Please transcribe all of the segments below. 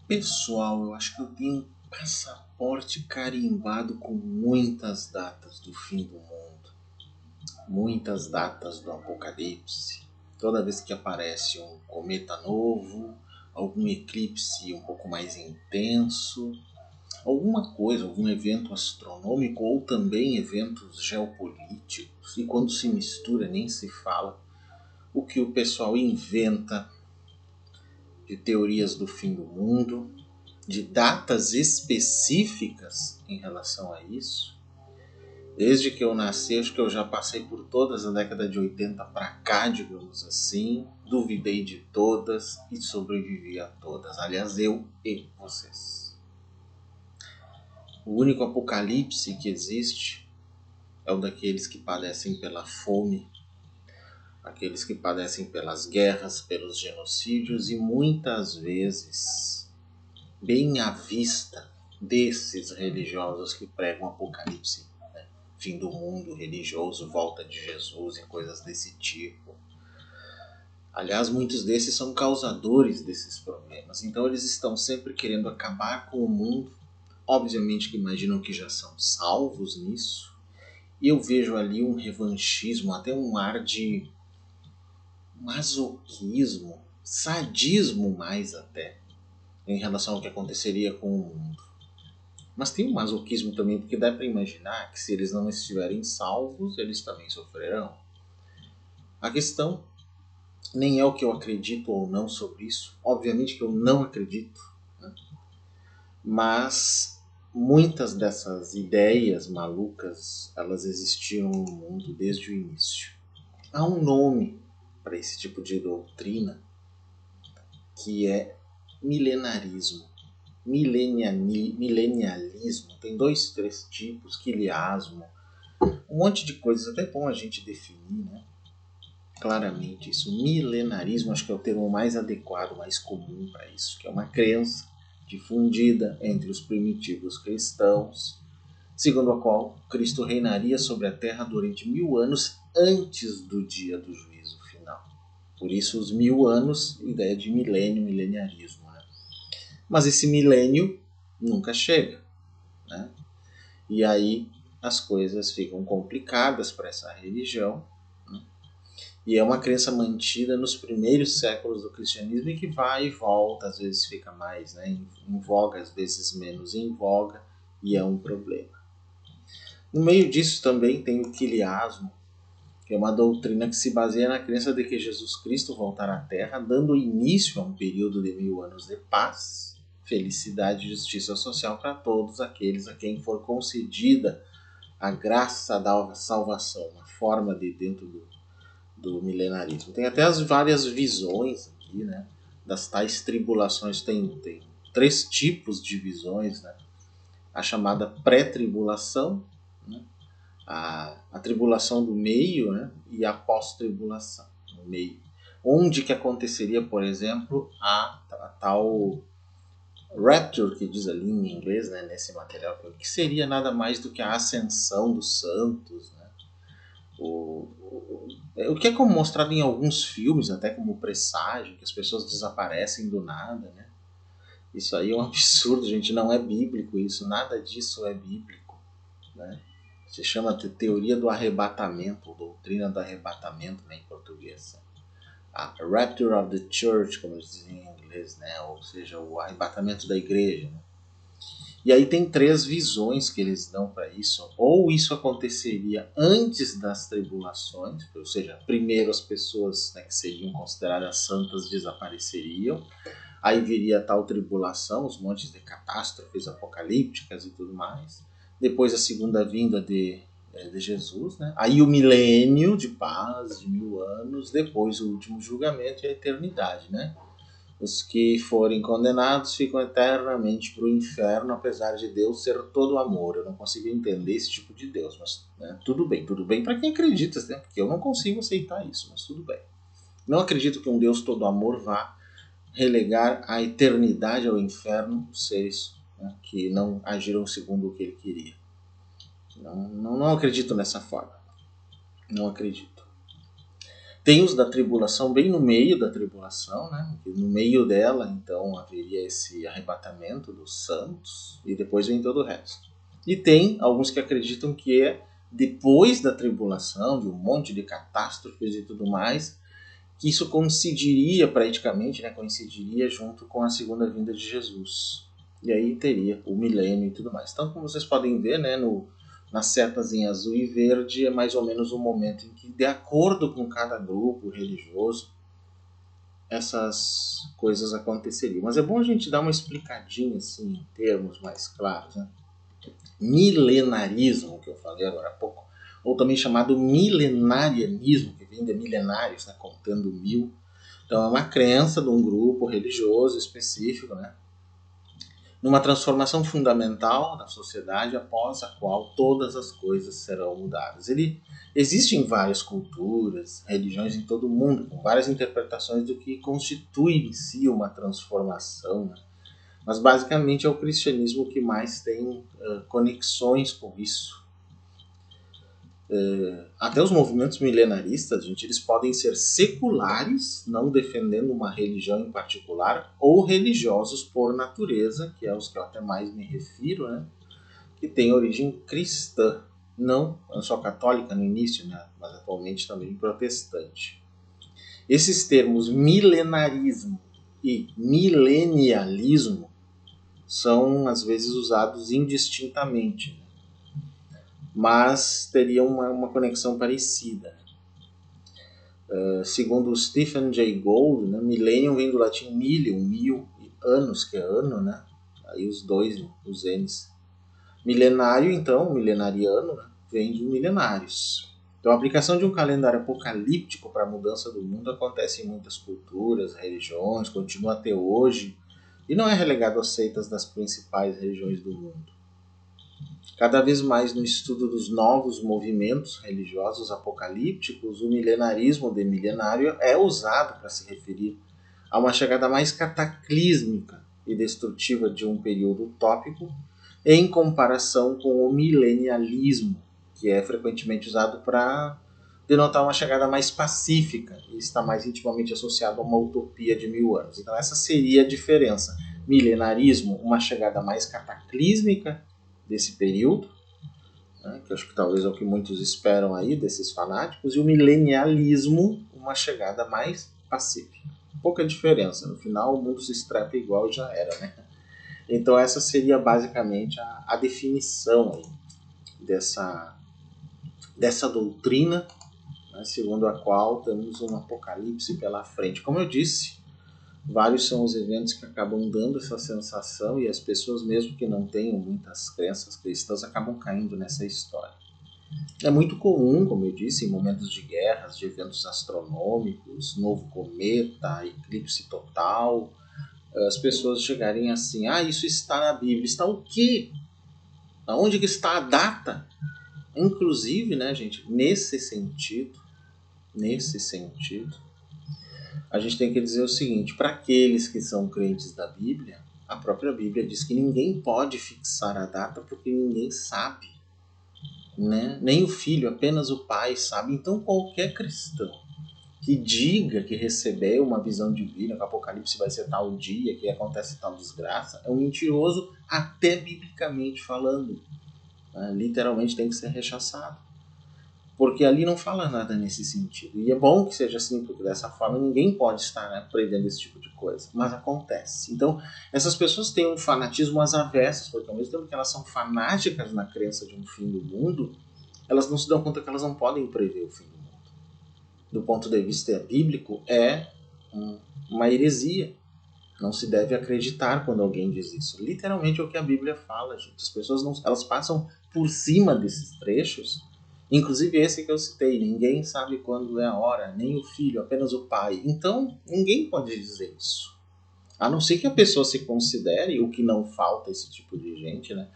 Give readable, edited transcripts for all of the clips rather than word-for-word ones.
Pessoal, eu acho que eu tenho um passaporte carimbado com muitas datas do fim do mundo, muitas datas do apocalipse. Toda vez que aparece um cometa novo, algum eclipse um pouco mais intenso, alguma coisa, algum evento astronômico ou também eventos geopolíticos, e quando se mistura nem se fala o que o pessoal inventa de teorias do fim do mundo, de datas específicas em relação a isso. Desde que eu nasci, acho que eu já passei por todas a década de 80 para cá, digamos assim. Duvidei de todas e sobrevivi a todas. Aliás, eu e vocês. O único apocalipse que existe é o daqueles que padecem pela fome, aqueles que padecem pelas guerras, pelos genocídios e muitas vezes bem à vista desses religiosos que pregam apocalipse, né? Fim do mundo religioso, volta de Jesus e coisas desse tipo. Aliás, muitos desses são causadores desses problemas, então eles estão sempre querendo acabar com o mundo. Obviamente que imaginam que já são salvos nisso, e eu vejo ali um revanchismo, até um ar de masoquismo, sadismo mais até, em relação ao que aconteceria com o mundo. Mas tem um masoquismo também, porque dá para imaginar que se eles não estiverem salvos, eles também sofrerão. A questão nem é o que eu acredito ou não sobre isso. Obviamente que eu não acredito, né? Mas muitas dessas ideias malucas, elas existiram no mundo desde o início. Há um nome para esse tipo de doutrina que é milenarismo. Milenialismo, tem três tipos, quiliasmo, um monte de coisas, até bom a gente definir, né? Claramente isso. Milenarismo acho que é o termo mais adequado, mais comum para isso, que é uma crença difundida entre os primitivos cristãos, segundo a qual Cristo reinaria sobre a terra durante 1000 anos antes do dia do juízo final. Por isso os 1000 anos, ideia de milênio, mileniarismo. Né? Mas esse milênio nunca chega, né? E aí as coisas ficam complicadas para essa religião, né? E é uma crença mantida nos primeiros séculos do cristianismo e que vai e volta, às vezes fica mais, né, em voga, às vezes menos em voga, e é um problema. No meio disso também tem o quiliasmo, que é uma doutrina que se baseia na crença de que Jesus Cristo voltará à Terra, dando início a um período de 1000 anos de paz, felicidade e justiça social para todos aqueles a quem for concedida a graça da salvação, uma forma de dentro do milenarismo. Tem até as várias visões aqui, né? Das tais tribulações. Tem três tipos de visões, né? A chamada pré-tribulação, né? A tribulação do meio, né? E a pós-tribulação, no meio. Onde que aconteceria, por exemplo, a tal rapture, que diz ali em inglês, né? Nesse material, que seria nada mais do que a ascensão dos santos, né? O que é como mostrado em alguns filmes, até como presságio, que as pessoas desaparecem do nada, né? Isso aí é um absurdo, gente, não é bíblico isso, nada disso é bíblico, né? Se chama teoria do arrebatamento, ou doutrina do arrebatamento, né, em português. A rapture of the church, como eles dizem em inglês, né? Ou seja, o arrebatamento da igreja, né? E aí tem três visões que eles dão para isso. Ou isso aconteceria antes das tribulações, ou seja, primeiro as pessoas, né, que seriam consideradas santas desapareceriam. Aí viria a tal tribulação, os montes de catástrofes apocalípticas e tudo mais. Depois a segunda vinda de Jesus, né? Aí o milênio de paz, de 1000 anos. Depois o último julgamento e a eternidade, né? Os que forem condenados ficam eternamente para o inferno, apesar de Deus ser todo amor. Eu não consigo entender esse tipo de Deus, mas né, tudo bem para quem acredita, né? Porque eu não consigo aceitar isso, mas tudo bem. Não acredito que um Deus todo amor vá relegar a eternidade ao inferno os seres, né, que não agiram segundo o que ele queria. Não acredito nessa forma. Não acredito. Tem os da tribulação bem no meio da tribulação, né? No meio dela, então, haveria esse arrebatamento dos santos e depois vem todo o resto. E tem alguns que acreditam que é depois da tribulação, de um monte de catástrofes e tudo mais, que isso coincidiria praticamente, né? Coincidiria junto com a segunda vinda de Jesus. E aí teria o milênio e tudo mais. Então, como vocês podem ver, né, nas setas em azul e verde é mais ou menos o momento em que, de acordo com cada grupo religioso, essas coisas aconteceriam. Mas é bom a gente dar uma explicadinha assim, em termos mais claros. Né? Milenarismo, que eu falei agora há pouco, ou também chamado milenarianismo, que vem de milenários, né, contando 1000. Então é uma crença de um grupo religioso específico, né, numa transformação fundamental da sociedade após a qual todas as coisas serão mudadas. Ele existe em várias culturas, religiões em todo o mundo, com várias interpretações do que constitui em si uma transformação, né? Mas basicamente é o cristianismo que mais tem conexões com isso. Até os movimentos milenaristas, gente, eles podem ser seculares, não defendendo uma religião em particular, ou religiosos por natureza, que é os que eu até mais me refiro, né? Que tem origem cristã, não só católica no início, né? Mas atualmente também protestante. Esses termos milenarismo e milenialismo são às vezes usados indistintamente, mas teriam uma conexão parecida. Segundo o Stephen Jay Gould, né, millennium vem do latim milium, 1000, e anos, que é ano, né? Aí os dois, os N's. Milenário, então, milenariano, né, vem de milenários. Então a aplicação de um calendário apocalíptico para a mudança do mundo acontece em muitas culturas, religiões, continua até hoje, e não é relegado às seitas das principais religiões do mundo. Cada vez mais no estudo dos novos movimentos religiosos apocalípticos, o milenarismo de milenário é usado para se referir a uma chegada mais cataclísmica e destrutiva de um período utópico, em comparação com o milenialismo, que é frequentemente usado para denotar uma chegada mais pacífica e está mais intimamente associado a uma utopia de 1000 anos. Então essa seria a diferença. Milenarismo, uma chegada mais cataclísmica desse período, né, que eu acho que talvez é o que muitos esperam aí desses fanáticos, e o milenialismo, uma chegada mais pacífica. Pouca diferença, no final o mundo se estrepa igual e já era, né? Então essa seria basicamente a definição aí dessa doutrina, né, segundo a qual temos um apocalipse pela frente. Como eu disse, vários são os eventos que acabam dando essa sensação e as pessoas, mesmo que não tenham muitas crenças cristãs, acabam caindo nessa história. É muito comum, como eu disse, em momentos de guerras, de eventos astronômicos, novo cometa, eclipse total, as pessoas chegarem assim, isso está na Bíblia. Está o quê? Aonde que está a data? Inclusive, né, gente, nesse sentido, a gente tem que dizer o seguinte, para aqueles que são crentes da Bíblia, a própria Bíblia diz que ninguém pode fixar a data porque ninguém sabe, né? Nem o filho, apenas o pai sabe. Então qualquer cristão que diga que recebeu uma visão divina, que o Apocalipse vai ser tal dia, que acontece tal desgraça, é um mentiroso até biblicamente falando. Literalmente tem que ser rechaçado. Porque ali não fala nada nesse sentido. E é bom que seja assim, porque dessa forma ninguém pode estar, né, prevendo esse tipo de coisa. Mas acontece. Então, essas pessoas têm um fanatismo às avessas, porque ao mesmo tempo que elas são fanáticas na crença de um fim do mundo, elas não se dão conta que elas não podem prever o fim do mundo. Do ponto de vista bíblico, é uma heresia. Não se deve acreditar quando alguém diz isso. Literalmente é o que a Bíblia fala, gente. As pessoas elas passam por cima desses trechos. Inclusive esse que eu citei, ninguém sabe quando é a hora, nem o filho, apenas o pai. Então, ninguém pode dizer isso. A não ser que a pessoa se considere, o que não falta esse tipo de gente, né?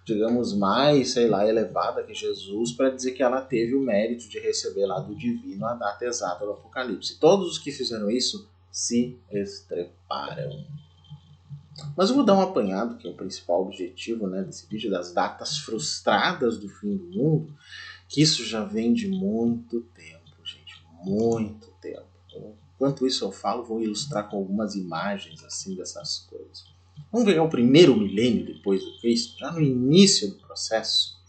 Digamos, mais, elevada que Jesus, para dizer que ela teve o mérito de receber lá do divino a data exata do Apocalipse. Todos os que fizeram isso se estreparam. Mas eu vou dar um apanhado, que é o principal objetivo, né, desse vídeo, das datas frustradas do fim do mundo, que isso já vem de muito tempo, gente, muito tempo. Enquanto isso eu falo, vou ilustrar com algumas imagens assim dessas coisas. Vamos pegar o primeiro milênio depois do Cristo, já no início do processo.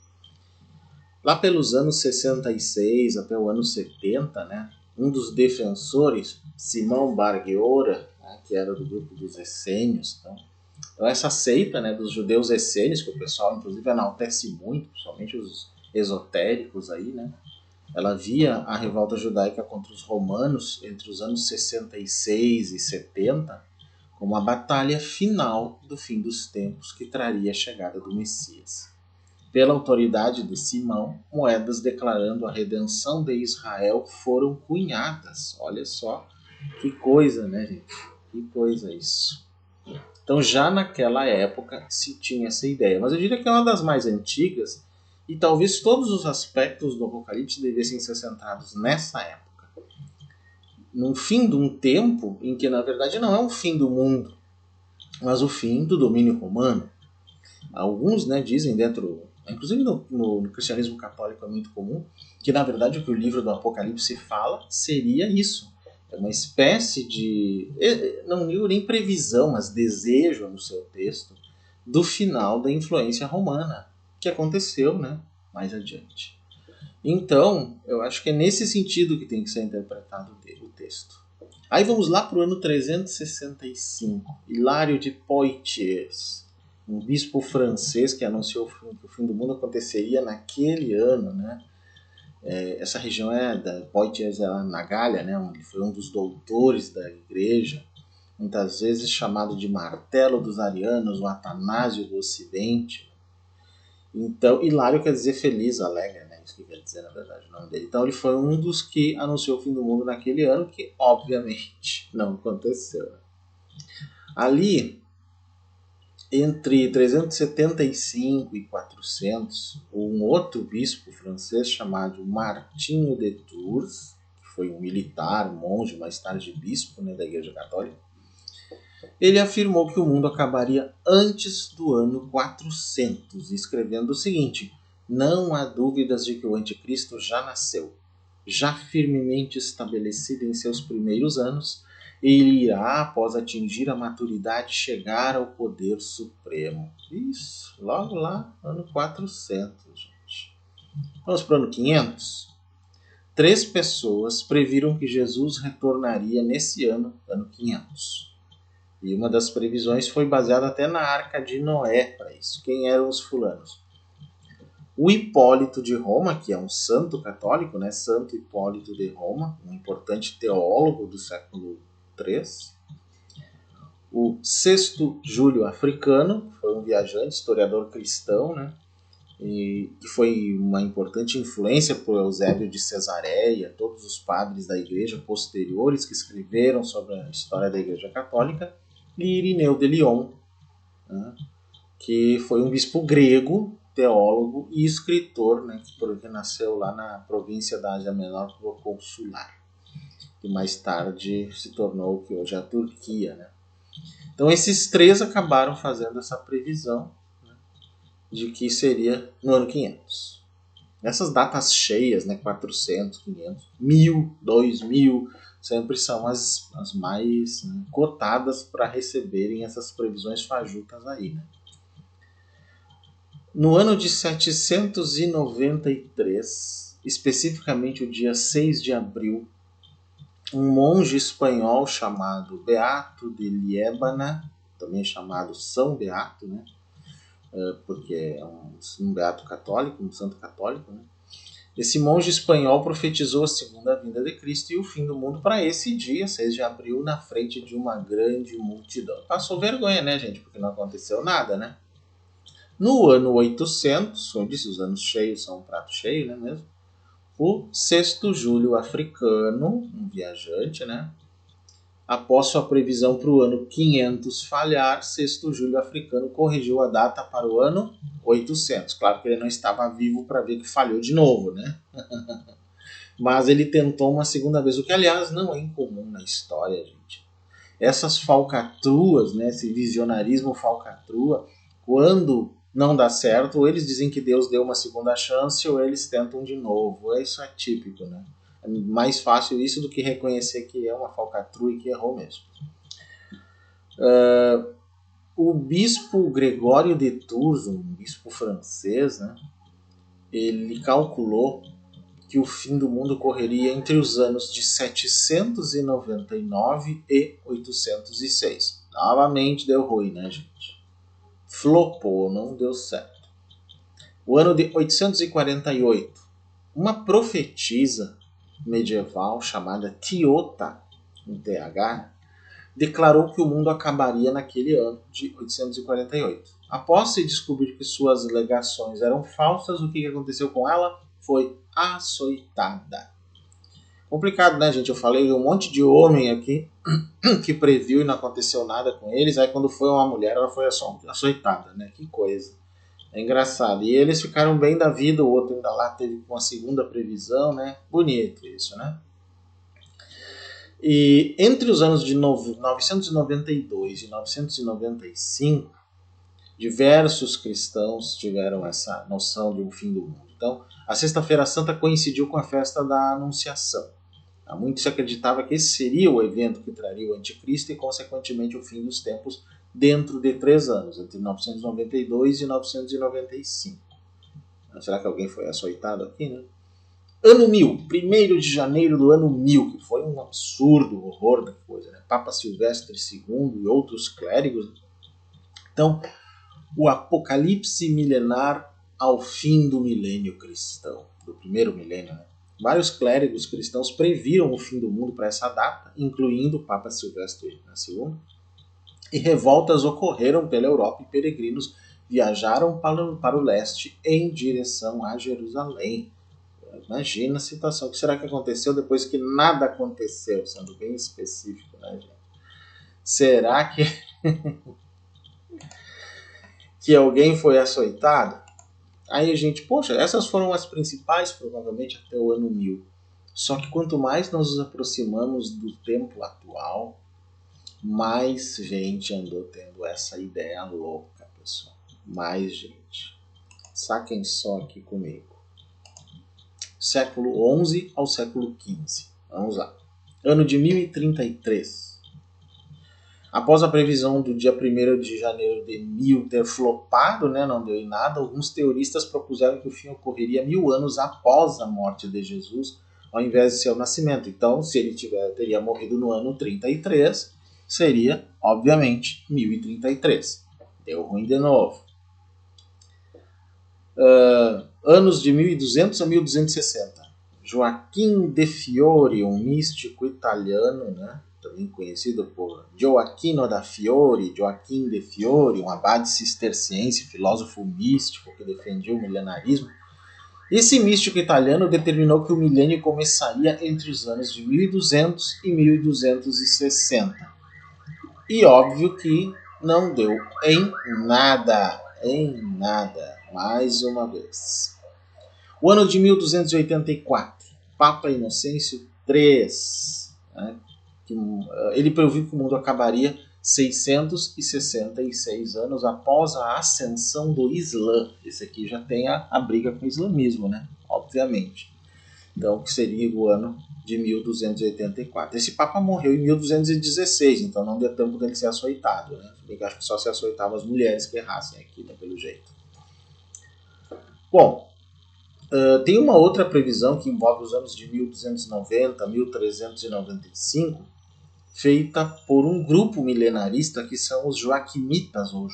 Lá pelos anos 66 até o ano 70, né, um dos defensores, Simão Bar Giora, né, que era do grupo dos essênios, então essa seita, né, dos judeus essênios, que o pessoal inclusive enaltece muito, principalmente os esotéricos aí, né, ela via a revolta judaica contra os romanos entre os anos 66 e 70 como a batalha final do fim dos tempos que traria a chegada do Messias. Pela autoridade de Simão, moedas declarando a redenção de Israel foram cunhadas. Olha só que coisa, né, gente? Que coisa isso. Então já naquela época se tinha essa ideia. Mas eu diria que é uma das mais antigas e talvez todos os aspectos do Apocalipse devessem ser centrados nessa época. No fim de um tempo em que, na verdade, não é um fim do mundo, mas o fim do domínio romano. Alguns, né, dizem dentro, inclusive no cristianismo católico é muito comum, que na verdade o que o livro do Apocalipse fala seria isso. É uma espécie de, não digo nem previsão, mas desejo no seu texto, do final da influência romana, que aconteceu, né, mais adiante. Então, eu acho que é nesse sentido que tem que ser interpretado o texto. Aí vamos lá para o ano 365. Hilário de Poitiers, um bispo francês que anunciou que o fim do mundo aconteceria naquele ano, né? Essa região da Poitiers, na Gália, né? Ele foi um dos doutores da igreja, muitas vezes chamado de martelo dos arianos, o Atanásio do Ocidente. Então, Hilário quer dizer feliz, alegre, né? Isso que quer dizer, na verdade, o nome dele. Então, ele foi um dos que anunciou o fim do mundo naquele ano, que obviamente não aconteceu. Ali, entre 375 e 400, um outro bispo francês chamado Martinho de Tours, que foi um militar, monge, mais tarde bispo, né, da Igreja Católica, ele afirmou que o mundo acabaria antes do ano 400, escrevendo o seguinte: não há dúvidas de que o anticristo já nasceu, já firmemente estabelecido em seus primeiros anos, ele irá, após atingir a maturidade, chegar ao poder supremo. Isso, logo lá, ano 400, gente. Vamos para o ano 500? 3 pessoas previram que Jesus retornaria nesse ano 500. E uma das previsões foi baseada até na Arca de Noé para isso. Quem eram os fulanos? O Hipólito de Roma, que é um santo católico, né? Santo Hipólito de Roma, um importante teólogo do século III. O Sexto Júlio Africano, que foi um viajante, historiador cristão, né? E que foi uma importante influência por Eusébio de Cesareia, todos os padres da igreja posteriores que escreveram sobre a história da Igreja Católica, e Irineu de Lyon, né? Que foi um bispo grego, teólogo e escritor, né, que nasceu lá na província da Ásia Menor proconsular, que mais tarde se tornou o que hoje é a Turquia, né? Então esses 3 acabaram fazendo essa previsão, né, de que seria no ano 500. Essas datas cheias, né, 400, 500, 1000, 2000, sempre são as mais, né, cotadas para receberem essas previsões fajutas aí, né? No ano de 793, especificamente o dia 6 de abril, um monge espanhol chamado Beato de Liébana, também chamado São Beato, né? Porque é um beato católico, um santo católico, né? Esse monge espanhol profetizou a segunda vinda de Cristo e o fim do mundo para esse dia, 6 de abril, na frente de uma grande multidão. Passou vergonha, né, gente? Porque não aconteceu nada, né? No ano 800, como eu disse, os anos cheios são um prato cheio, né, mesmo? O Sexto Júlio Africano, um viajante, né? Após sua previsão para o ano 500 falhar, Sexto Júlio Africano corrigiu a data para o ano 800. Claro que ele não estava vivo para ver que falhou de novo, né? Mas ele tentou uma segunda vez, o que, aliás, não é incomum na história, gente. Essas falcatruas, né, esse visionarismo falcatrua, quando não dá certo, ou eles dizem que Deus deu uma segunda chance, ou eles tentam de novo. Isso é típico, né? É mais fácil isso do que reconhecer que é uma falcatrua e que errou mesmo. O bispo Gregório de Tours, um bispo francês, né, ele calculou que o fim do mundo ocorreria entre os anos de 799 e 806. Novamente deu ruim, né, gente? Flopou, não deu certo. O ano de 848, uma profetisa medieval chamada Tiota, com TH, declarou que o mundo acabaria naquele ano de 848. Após se descobrir que suas alegações eram falsas, o que aconteceu com ela? Foi açoitada. Complicado, né, gente? Eu falei de um monte de homem aqui que previu e não aconteceu nada com eles. Aí quando foi uma mulher, ela foi açoitada, né? Que coisa. É engraçado. E eles ficaram bem da vida, o outro ainda lá teve uma segunda previsão, né? Bonito isso, né? E entre os anos de 992 e 995, diversos cristãos tiveram essa noção de um fim do mundo. Então, a Sexta-feira Santa coincidiu com a festa da Anunciação. Muito se acreditava que esse seria o evento que traria o anticristo e, consequentemente, o fim dos tempos dentro de 3 anos, entre 992 e 995. Será que alguém foi açoitado aqui, né? Ano 1000, 1º de janeiro do ano 1000, que foi um absurdo horror da coisa, né? Papa Silvestre II e outros clérigos. Então, o apocalipse milenar ao fim do milênio cristão, do primeiro milênio, né? Vários clérigos cristãos previram o fim do mundo para essa data, incluindo o Papa Silvestre II, e revoltas ocorreram pela Europa e peregrinos viajaram para o leste em direção a Jerusalém. Imagina a situação. O que será que aconteceu depois que nada aconteceu? Sendo bem específico, né, gente? Será que alguém foi açoitado? Aí a gente, poxa, essas foram as principais, provavelmente, até o ano 1000. Só que quanto mais nós nos aproximamos do tempo atual, mais gente andou tendo essa ideia louca, pessoal. Mais gente. Saquem só aqui comigo. Século XI ao século XV. Vamos lá. Ano de 1033. Após a previsão do dia 1º de janeiro de 1000 ter flopado, né, não deu em nada, alguns teoristas propuseram que o fim ocorreria 1000 anos após a morte de Jesus, ao invés de seu nascimento. Então, se ele teria morrido no ano 33, seria, obviamente, 1033. Deu ruim de novo. Anos de 1200 a 1260. Joaquim de Fiori, um místico italiano, né, também conhecido por Gioacchino da Fiore, Joaquim de Fiori, um abade cisterciense, filósofo místico que defendia o milenarismo. Esse místico italiano determinou que o milênio começaria entre os anos de 1200 e 1260. E óbvio que não deu em nada, mais uma vez. O ano de 1284, Papa Inocêncio III, né, ele previu que o mundo acabaria 666 anos após a ascensão do Islã. Esse aqui já tem a briga com o islamismo, né? Obviamente. Então, que seria o ano de 1284. Esse Papa morreu em 1216, então não deu tempo dele ser açoitado, né? Eu acho que só se açoitava as mulheres que errassem aqui, né, pelo jeito. Bom, tem uma outra previsão que envolve os anos de 1290 a 1395, feita por um grupo milenarista que são os joaquinitas, ou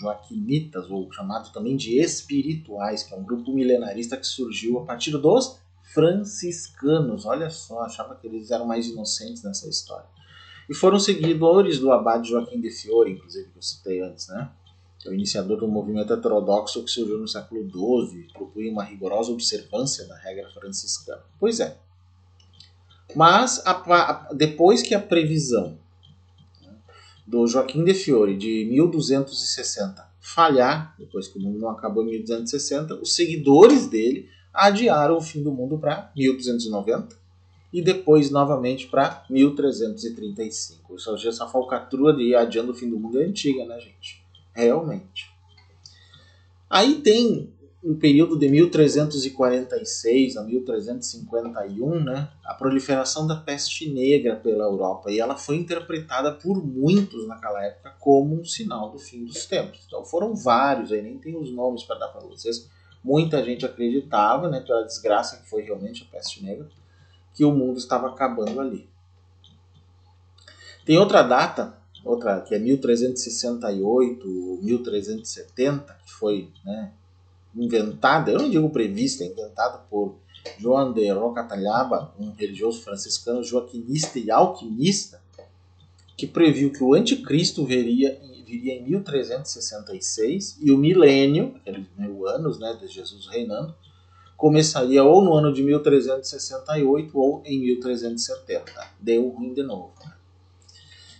chamado também de espirituais, que é um grupo milenarista que surgiu a partir dos franciscanos. Olha só, achava que eles eram mais inocentes nessa história. E foram seguidores do abade Joaquim de Fiore, inclusive, que eu citei antes, né? Que é o iniciador do movimento heterodoxo que surgiu no século XII e propunha uma rigorosa observância da regra franciscana. Pois é. Mas, depois que a previsão do Joaquim de Fiore de 1260 falhar, depois que o mundo não acabou em 1260, os seguidores dele adiaram o fim do mundo para 1290 e depois novamente para 1335. Essa falcatrua de ir adiando o fim do mundo é antiga, né, gente? Realmente. Aí tem no período de 1346 a 1351, né, a proliferação da peste negra pela Europa, e ela foi interpretada por muitos naquela época como um sinal do fim dos tempos. Então foram vários, aí nem tenho os nomes para dar para vocês. Muita gente acreditava, né, pela desgraça que foi realmente a peste negra, que o mundo estava acabando ali. Tem outra data, outra que é 1368, 1370, que foi, né, inventada, eu não digo prevista, inventada por João de Rocatalhaba, um religioso franciscano joaquinista e alquimista, que previu que o anticristo viria em 1366 e o milênio, aqueles 1000 anos, né, de Jesus reinando, começaria ou no ano de 1368 ou em 1370. Deu ruim de novo.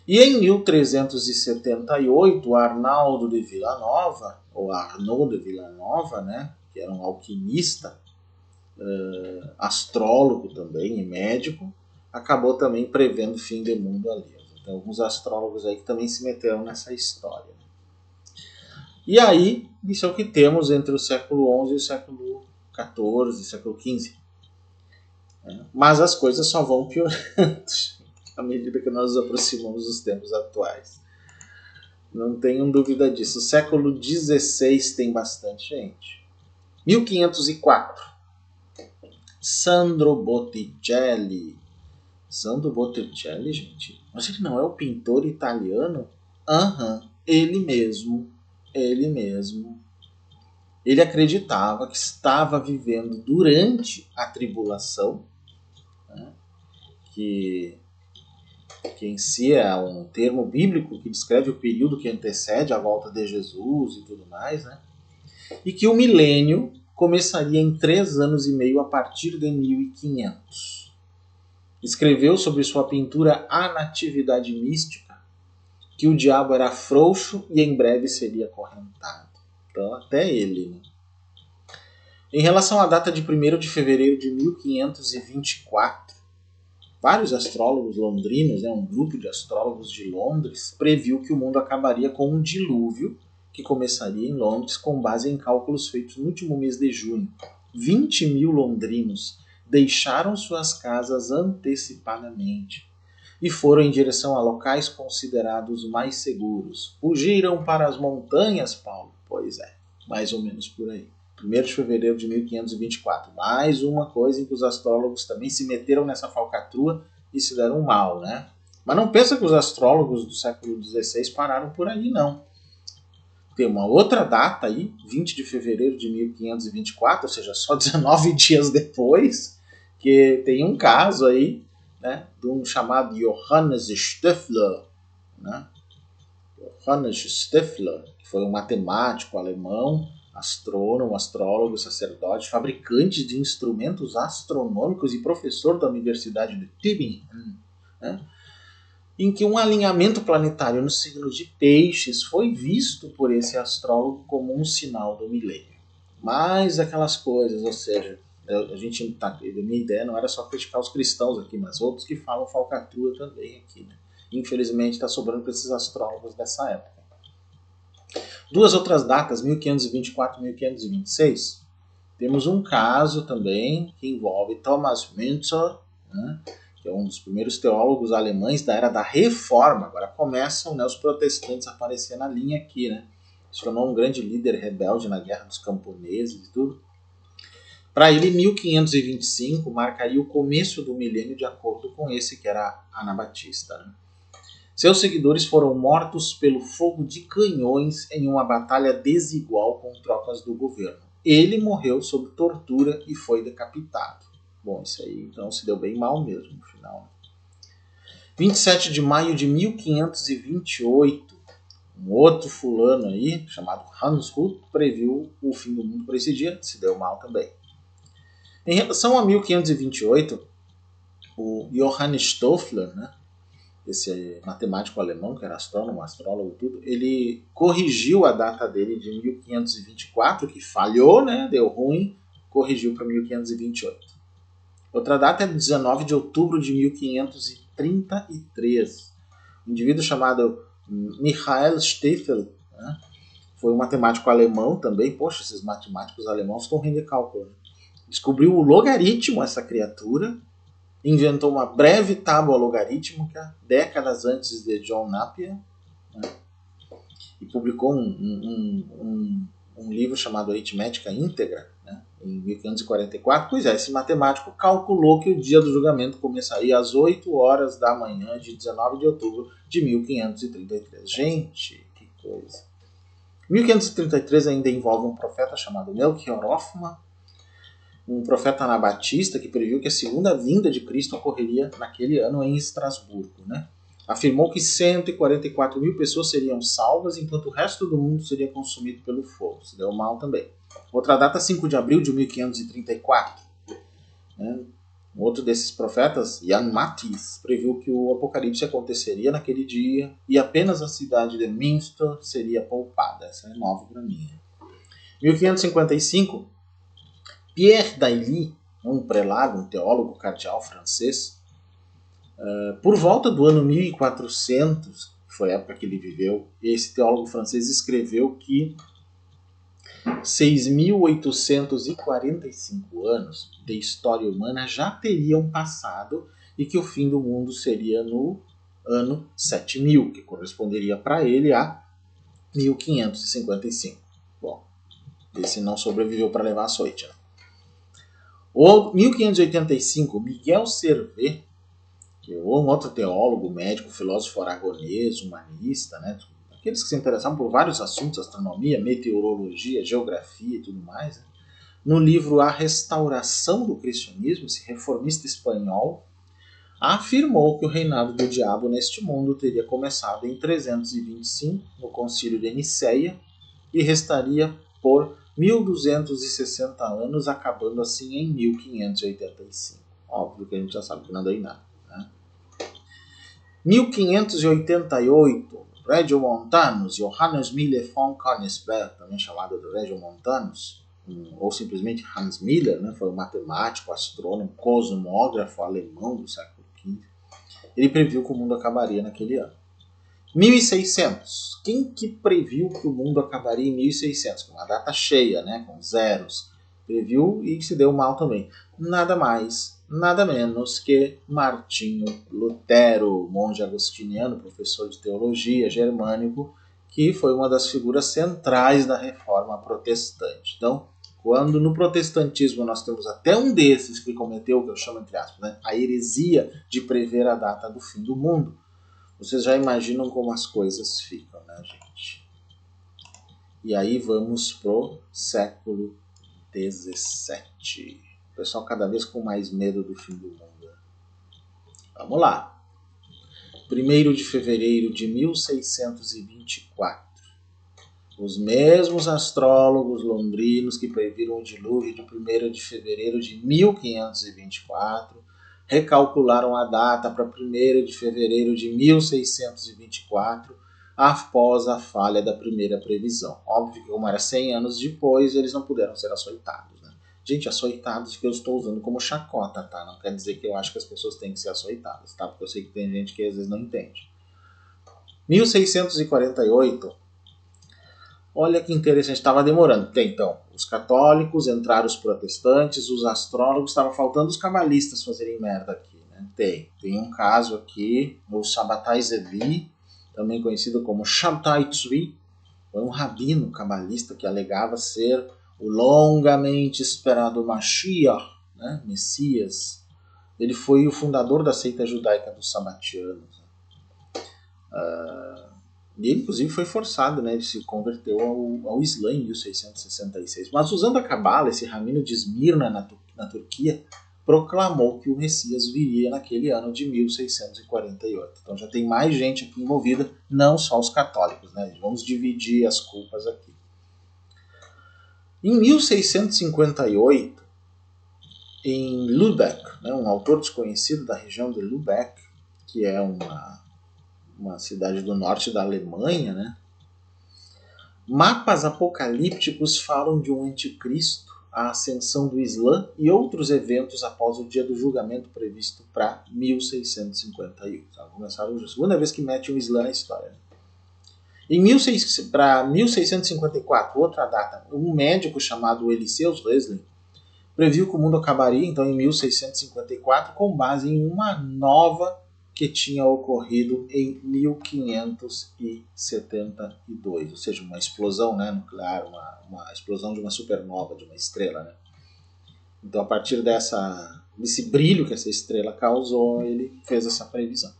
E em 1378, Arnaldo de Villanova, ou Arnaud de Villanova, né, que era um alquimista, astrólogo também e médico, acabou também prevendo o fim do mundo ali. Tem alguns astrólogos aí que também se meteram nessa história. E aí, isso é o que temos entre o século XI e o século XIV, século XV. Mas as coisas só vão piorando à medida que nós nos aproximamos dos tempos atuais. Não tenham dúvida disso. O século XVI tem bastante gente. 1504. Sandro Botticelli. Sandro Botticelli, gente. Mas ele não é o pintor italiano? Ele mesmo. Ele mesmo. Ele acreditava que estava vivendo durante a tribulação, né? que em si é um termo bíblico que descreve o período que antecede a volta de Jesus e tudo mais, né? E que o milênio começaria em 3 anos e meio a partir de 1500. Escreveu sobre sua pintura A Natividade Mística que o diabo era frouxo e em breve seria acorrentado. Então, até ele, né? Em relação à data de 1º de fevereiro de 1524, vários astrólogos londrinos, né, um grupo de astrólogos de Londres, previu que o mundo acabaria com um dilúvio que começaria em Londres com base em cálculos feitos no último mês de junho. 20 mil londrinos deixaram suas casas antecipadamente e foram em direção a locais considerados mais seguros. Fugiram para as montanhas, Paulo? Pois é, mais ou menos por aí. 1º de fevereiro de 1524. Mais uma coisa em que os astrólogos também se meteram nessa falcatrua e se deram mal, né? Mas não pensa que os astrólogos do século XVI pararam por aí, não. Tem uma outra data aí, 20 de fevereiro de 1524, ou seja, só 19 dias depois, que tem um caso aí, né, de um chamado Johannes Stöffler, né? Johannes Stöffler, que foi um matemático alemão, astrônomo, astrólogo, sacerdote, fabricante de instrumentos astronômicos e professor da Universidade de Tübingen, né, em que um alinhamento planetário no signo de Peixes foi visto por esse astrólogo como um sinal do milênio. Mas aquelas coisas, ou seja, a minha ideia não era só criticar os cristãos aqui, mas outros que falam falcatrua também aqui, né? Infelizmente está sobrando para esses astrólogos dessa época. 2 outras datas, 1524 e 1526, temos um caso também que envolve Thomas Müntzer, né, que é um dos primeiros teólogos alemães da era da Reforma. Agora começam, né, os protestantes a aparecer na linha aqui, né? Se tornou um grande líder rebelde na Guerra dos Camponeses e tudo. Para ele, 1525 marcaria o começo do milênio de acordo com esse que era Anabatista, né? Seus seguidores foram mortos pelo fogo de canhões em uma batalha desigual com tropas do governo. Ele morreu sob tortura e foi decapitado. Bom, isso aí então se deu bem mal mesmo no final. 27 de maio de 1528, um outro fulano aí, chamado Hans Hut, previu o fim do mundo por esse dia, se deu mal também. Em relação a 1528, o Johannes Stöffler, né, esse matemático alemão, que era astrônomo, astrólogo, tudo, ele corrigiu a data dele de 1524, que falhou, né, deu ruim, corrigiu para 1528. Outra data é 19 de outubro de 1533. Um indivíduo chamado Michael Stiefel, né, foi um matemático alemão também. Poxa, esses matemáticos alemãos estão rindo de cálculo. Né? Descobriu o logaritmo, essa criatura. Inventou uma breve tábua logarítmica décadas antes de John Napier. Né? E publicou um livro chamado Aritmética Íntegra, né? Em 1544. Pois é, esse matemático calculou que o dia do julgamento começaria às 8 horas da manhã de 19 de outubro de 1533. Gente, que coisa. 1533 ainda envolve um profeta chamado Melchior Hoffmann, um profeta anabatista que previu que a segunda vinda de Cristo ocorreria naquele ano em Estrasburgo. Né? Afirmou que 144 mil pessoas seriam salvas, enquanto o resto do mundo seria consumido pelo fogo. Se deu mal também. Outra data, 5 de abril de 1534. Né? Outro desses profetas, Jan Matthys, previu que o apocalipse aconteceria naquele dia e apenas a cidade de Münster seria poupada. Essa é nova para mim. 1555, Pierre Dailly, um prelado, um teólogo cardeal francês, por volta do ano 1400, que foi a época que ele viveu, esse teólogo francês escreveu que 6.845 anos de história humana já teriam passado e que o fim do mundo seria no ano 7000, que corresponderia para ele a 1555. Bom, esse não sobreviveu para levar açoite. Né? O 1585, Miguel Servet, que é um outro teólogo, médico, filósofo aragonês, humanista, né? Aqueles que se interessavam por vários assuntos, astronomia, meteorologia, geografia e tudo mais, né? No livro A Restauração do Cristianismo, esse reformista espanhol afirmou que o reinado do diabo neste mundo teria começado em 325, no Concílio de Nicéia, e restaria por 1260 anos, acabando assim em 1585. Óbvio que a gente já sabe que não deu em nada. Né? 1588, Regiomontanus, Johannes Miller von Königsberg, também chamado de Regiomontanus, ou simplesmente Hans Miller, né, foi um matemático, astrônomo, cosmógrafo alemão do século XV. Ele previu que o mundo acabaria naquele ano. 1600. Quem que previu que o mundo acabaria em 1600? Com uma data cheia, né, com zeros. Previu e se deu mal também. Nada mais, nada menos que Martinho Lutero, monge agostiniano, professor de teologia, germânico, que foi uma das figuras centrais da reforma protestante. Então, quando no protestantismo nós temos até um desses que cometeu, que eu chamo entre aspas, né, a heresia de prever a data do fim do mundo, vocês já imaginam como as coisas ficam, né, gente? E aí vamos pro século XVII. O pessoal cada vez com mais medo do fim do mundo. Vamos lá. 1º de fevereiro de 1624. Os mesmos astrólogos londrinos que previram o dilúvio de 1º de fevereiro de 1524 recalcularam a data para 1º de fevereiro de 1624 após a falha da primeira previsão. Óbvio que como era 100 anos depois, eles não puderam ser açoitados. Né? Gente, açoitados que eu estou usando como chacota, tá? Não quer dizer que eu acho que as pessoas têm que ser açoitadas, tá? Porque eu sei que tem gente que às vezes não entende. 1648. Olha que interessante, estava demorando. Tem, então, os católicos, entraram os protestantes, os astrólogos, estava faltando os cabalistas fazerem merda aqui. Né? Tem um caso aqui, o Shabbatai Zevi, também conhecido como Shabbatai Tzvi, foi um rabino cabalista que alegava ser o longamente esperado Mashiach, né? Messias. Ele foi o fundador da seita judaica dos sabatianos. E ele, inclusive, foi forçado, né? Ele se converteu ao Islã em 1666. Mas usando a Cabala, esse rabino de Esmirna, na Turquia, proclamou que o Messias viria naquele ano de 1648. Então já tem mais gente aqui envolvida, não só os católicos. Né? Vamos dividir as culpas aqui. Em 1658, em Lübeck, né, um autor desconhecido da região de Lübeck, que é uma cidade do norte da Alemanha, né? Mapas apocalípticos falam de um anticristo, a ascensão do Islã e outros eventos após o dia do julgamento previsto para 1651. Começaram a segunda vez que mete o Islã na história. Né? Para 1654, outra data, um médico chamado Eliseus Leslie previu que o mundo acabaria, então, em 1654, com base em uma nova que tinha ocorrido em 1572, ou seja, uma explosão, né, nuclear, uma explosão de uma supernova, de uma estrela. Né? Então, a partir desse brilho que essa estrela causou, ele fez essa previsão.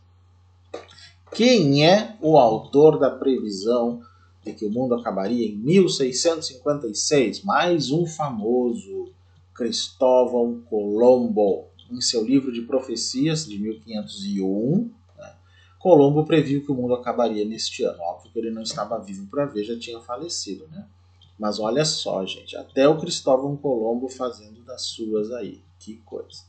Quem é o autor da previsão de que o mundo acabaria em 1656? Mais um famoso, Cristóvão Colombo. Em seu livro de profecias de 1501, né, Colombo previu que o mundo acabaria neste ano. Óbvio que ele não estava vivo para ver, já tinha falecido, né? Mas olha só, gente, até o Cristóvão Colombo fazendo das suas aí. Que coisa.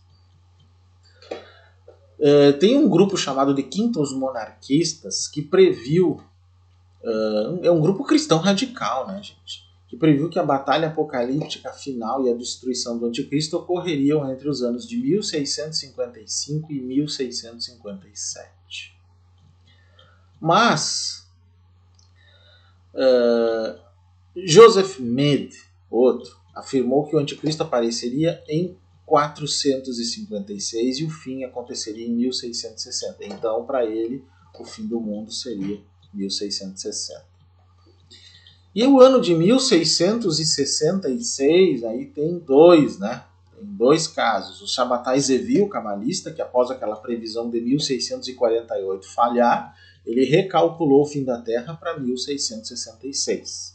Tem um grupo chamado de Quintos Monarquistas que previu, é um grupo cristão radical, né, gente? Que previu que a batalha apocalíptica final e a destruição do anticristo ocorreriam entre os anos de 1655 e 1657. Mas Joseph Mead, outro, afirmou que o anticristo apareceria em 456 e o fim aconteceria em 1660. Então, para ele, o fim do mundo seria 1660. E o ano de 1666, aí tem dois, né? Tem dois casos. O Shabatai Zevi, o cabalista, que após aquela previsão de 1648 falhar, ele recalculou o fim da Terra para 1666.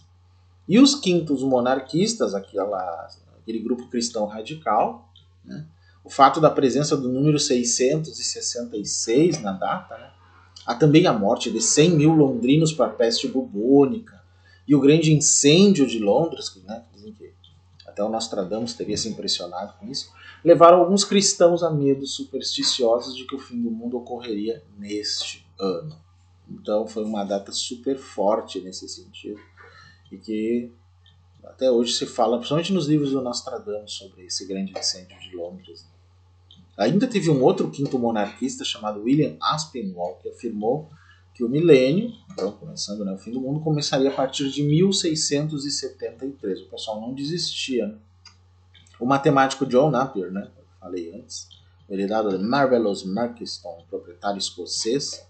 E os quintos monarquistas, aquele grupo cristão radical, né? O fato da presença do número 666 na data, né? Há também a morte de 100 mil londrinos para a peste bubônica e o grande incêndio de Londres, né? Dizem que até o Nostradamus teria se impressionado com isso, levaram alguns cristãos a medos supersticiosos de que o fim do mundo ocorreria neste ano. Então foi uma data super forte nesse sentido. E que até hoje se fala, principalmente nos livros do Nostradamus, sobre esse grande incêndio de Londres. Ainda teve um outro quinto monarquista chamado William Aspinwall, que afirmou que o milênio, então começando, né, o fim do mundo, começaria a partir de 1673. O pessoal não desistia. Né? O matemático John Napier, né, eu falei antes, heredado de Marvelous Murkiston, proprietário escocês,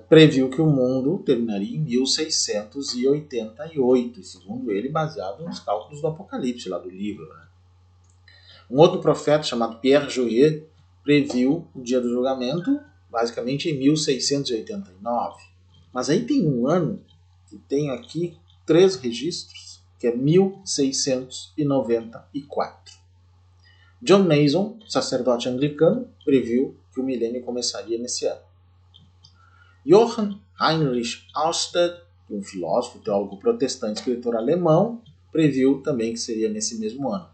previu que o mundo terminaria em 1688, segundo ele, baseado nos cálculos do Apocalipse, lá do livro. Né? Um outro profeta chamado Pierre Jouyet previu o dia do julgamento, basicamente em 1689. Mas aí tem um ano que tem aqui 3 registros, que é 1694. John Mason, sacerdote anglicano, previu que o milênio começaria nesse ano. Johann Heinrich Alsted, um filósofo, teólogo protestante, escritor alemão, previu também que seria nesse mesmo ano.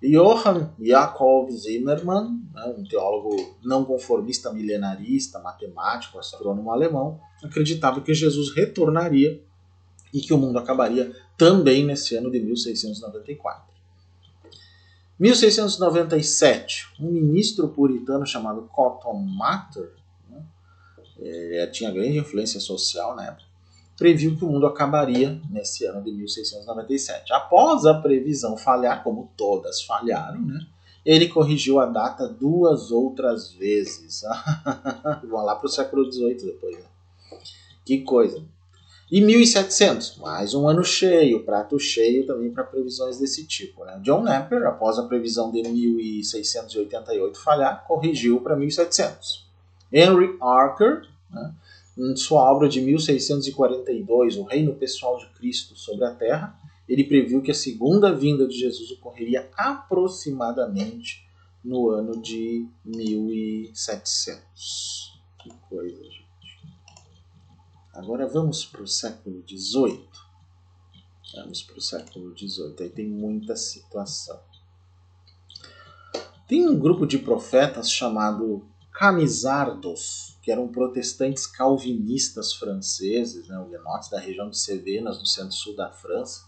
Johann Jakob Zimmermann, um teólogo não conformista, milenarista, matemático, astrônomo alemão, acreditava que Jesus retornaria e que o mundo acabaria também nesse ano de 1694. 1697, um ministro puritano chamado Cotton Mather, tinha grande influência social na época, previu que o mundo acabaria nesse ano de 1697. Após a previsão falhar, como todas falharam, né, ele corrigiu a data 2 outras vezes. Vamos lá para o século XVIII depois. Né? Que coisa. E 1700, mais um ano cheio, prato cheio também para previsões desse tipo. Né? John Napier, após a previsão de 1688 falhar, corrigiu para 1700. Henry Archer, né, em sua obra de 1642, O Reino Pessoal de Cristo sobre a Terra, ele previu que a segunda vinda de Jesus ocorreria aproximadamente no ano de 1700. Que coisa, gente. Agora vamos para o século XVIII. Vamos para o século XVIII. Aí tem muita situação. Tem um grupo de profetas chamado Camisardos, que eram protestantes calvinistas franceses, né, huguenotes da região de Cevenas, no centro-sul da França,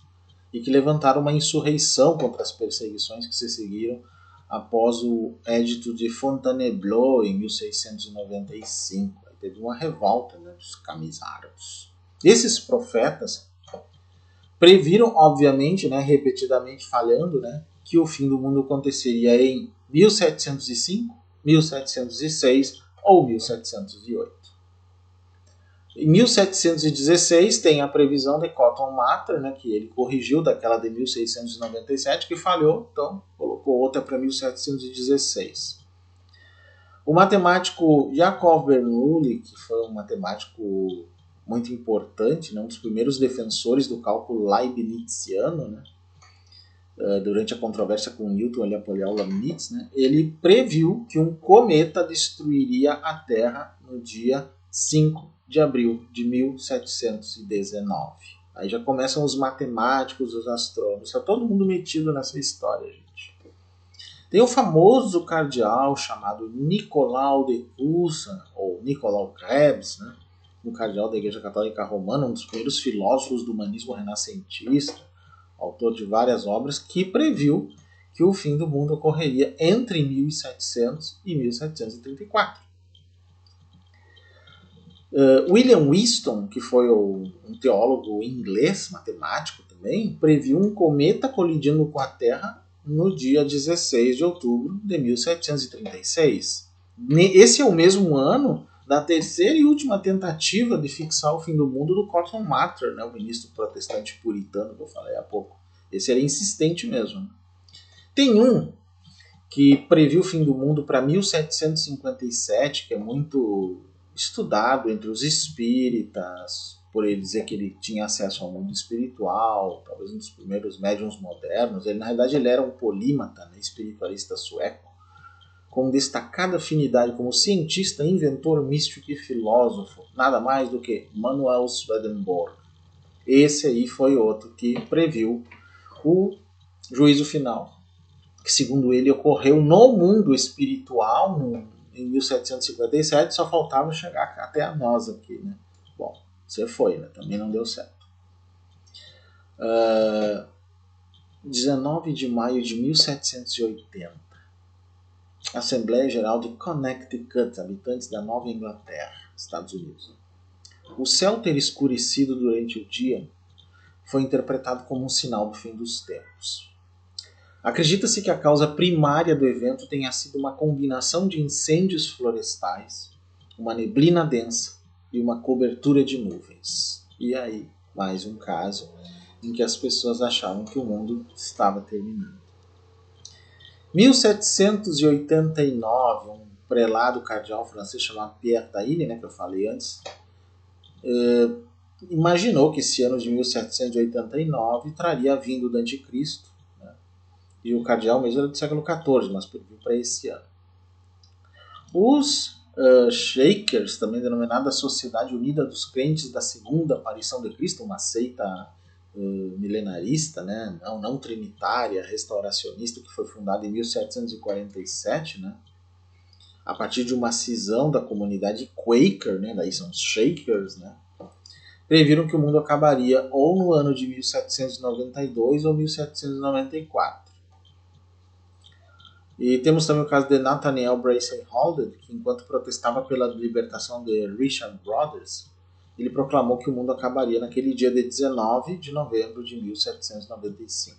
e que levantaram uma insurreição contra as perseguições que se seguiram após o Edito de Fontainebleau, em 1695. Aí teve uma revolta, né, dos Camisardos. Esses profetas previram, obviamente, né, repetidamente falhando, né, que o fim do mundo aconteceria em 1705, 1706 ou 1708. Em 1716 tem a previsão de Cotton Mather, né, que ele corrigiu daquela de 1697 que falhou, então colocou outra para 1716. O matemático Jacob Bernoulli, que foi um matemático muito importante, né, um dos primeiros defensores do cálculo leibniziano, né, durante a controvérsia com Newton, ele apoiou Leibniz, né, ele previu que um cometa destruiria a Terra no dia 5 de abril de 1719. Aí já começam os matemáticos, os astrônomos, está todo mundo metido nessa história, gente. Tem o famoso cardeal chamado Nicolau de Cusa, ou Nicolau Krebs, né? Um cardeal da Igreja Católica Romana, um dos primeiros filósofos do humanismo renascentista, autor de várias obras, que previu que o fim do mundo ocorreria entre 1700 e 1734. William Whiston, que foi um teólogo inglês, matemático também, previu um cometa colidindo com a Terra no dia 16 de outubro de 1736. Esse é o mesmo ano da terceira e última tentativa de fixar o fim do mundo do Cotton Mather, né, o ministro protestante puritano que eu falei há pouco. Esse era insistente mesmo. Tem um que previu o fim do mundo para 1757, que é muito estudado entre os espíritas, por ele dizer que ele tinha acesso ao mundo espiritual, talvez um dos primeiros médiuns modernos. Ele, na realidade, ele era um polímata, né, espiritualista sueco, com destacada afinidade como cientista, inventor, místico e filósofo, nada mais do que Manuel Swedenborg. Esse aí foi outro que previu o juízo final, que segundo ele ocorreu no mundo espiritual em 1757, só faltava chegar até a nós aqui, né? Bom, você foi, né? Também não deu certo. 19 de maio de 1780. Assembleia Geral de Connecticut, habitantes da Nova Inglaterra, Estados Unidos. O céu ter escurecido durante o dia foi interpretado como um sinal do fim dos tempos. Acredita-se que a causa primária do evento tenha sido uma combinação de incêndios florestais, uma neblina densa e uma cobertura de nuvens. E aí, mais um caso em que as pessoas achavam que o mundo estava terminando. 1789, um prelado cardeal francês chamado Pierre Taille, né, que eu falei antes, imaginou que esse ano de 1789 traria a vinda do anticristo, né, e o cardeal mesmo era do século XIV, mas previu para esse ano. Os Shakers, também denominada Sociedade Unida dos Crentes da Segunda Aparição de Cristo, uma seita milenarista, né, não trinitária, restauracionista, que foi fundada em 1747, né, a partir de uma cisão da comunidade Quaker, né, daí são os Shakers, né, previram que o mundo acabaria ou no ano de 1792 ou 1794. E temos também o caso de Nathaniel Bracy Halted, que enquanto protestava pela libertação de Richard Brothers, ele proclamou que o mundo acabaria naquele dia de 19 de novembro de 1795.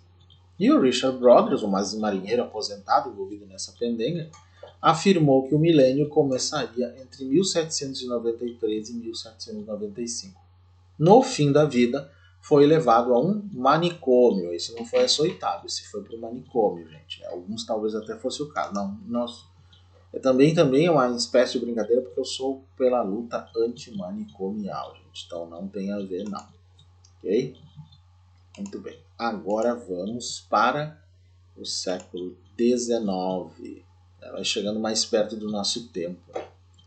E o Richard Brothers, um marinheiro aposentado envolvido nessa pendenga, afirmou que o milênio começaria entre 1793 e 1795. No fim da vida, foi levado a um manicômio. Esse não foi açoitado, esse foi para o manicômio, gente. Alguns talvez até fosse o caso. Não, nós... Também é uma espécie de brincadeira, porque eu sou pela luta antimanicomial, gente. Então não tem a ver, não. Ok? Muito bem. Agora vamos para o século XIX. Vai chegando mais perto do nosso tempo.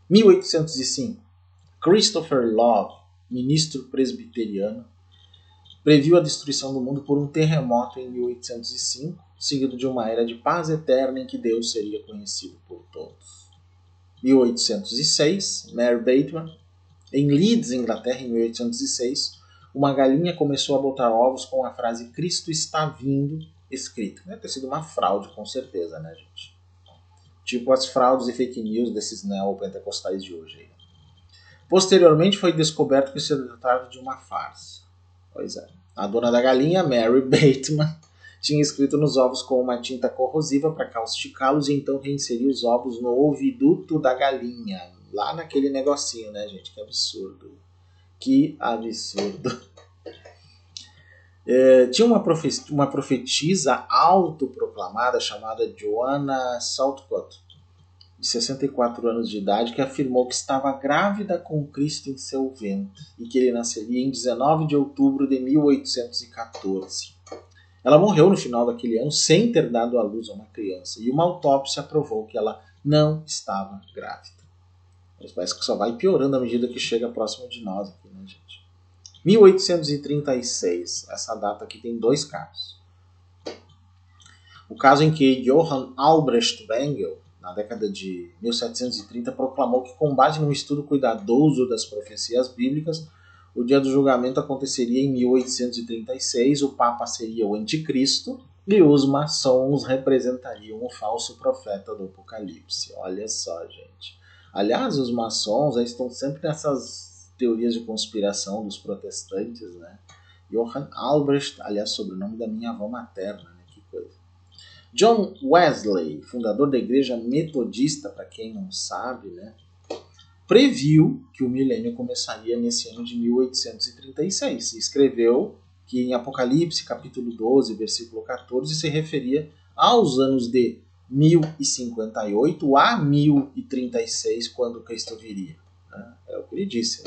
1805. Christopher Love, ministro presbiteriano, previu a destruição do mundo por um terremoto em 1805, seguido de uma era de paz eterna em que Deus seria conhecido por todos. 1806, Mary Bateman. Em Leeds, Inglaterra, em 1806, uma galinha começou a botar ovos com a frase Cristo está vindo escrito. Deve ter sido uma fraude, com certeza, né, gente? Tipo as fraudes e fake news desses neopentecostais de hoje. Posteriormente foi descoberto que se tratava de uma farsa. Pois é. A dona da galinha, Mary Bateman, tinha escrito nos ovos com uma tinta corrosiva para causticá-los e então reinseriu os ovos no oviduto da galinha. Lá naquele negocinho, né, gente? Que absurdo. Que absurdo. Tinha uma profetisa autoproclamada chamada Joanna Southcott, de 64 anos de idade, que afirmou que estava grávida com Cristo em seu ventre e que ele nasceria em 19 de outubro de 1814. Ela morreu no final daquele ano sem ter dado à luz a uma criança e uma autópsia provou que ela não estava grávida. Mas parece que só vai piorando à medida que chega próximo de nós aqui, né, gente? 1836, essa data aqui tem dois casos. O caso em que Johann Albrecht Bengel, na década de 1730, proclamou que, com base num estudo cuidadoso das profecias bíblicas, o dia do julgamento aconteceria em 1836, o Papa seria o Anticristo e os maçons representariam o falso profeta do Apocalipse. Olha só, gente. Aliás, os maçons estão sempre nessas teorias de conspiração dos protestantes, né? Johann Albrecht, aliás, sobrenome da minha avó materna, né? Que coisa. John Wesley, fundador da Igreja Metodista, para quem não sabe, né? Previu que o milênio começaria nesse ano de 1836. E escreveu que em Apocalipse, capítulo 12, versículo 14, se referia aos anos de 1058 a 1036, quando Cristo viria. É o que ele disse.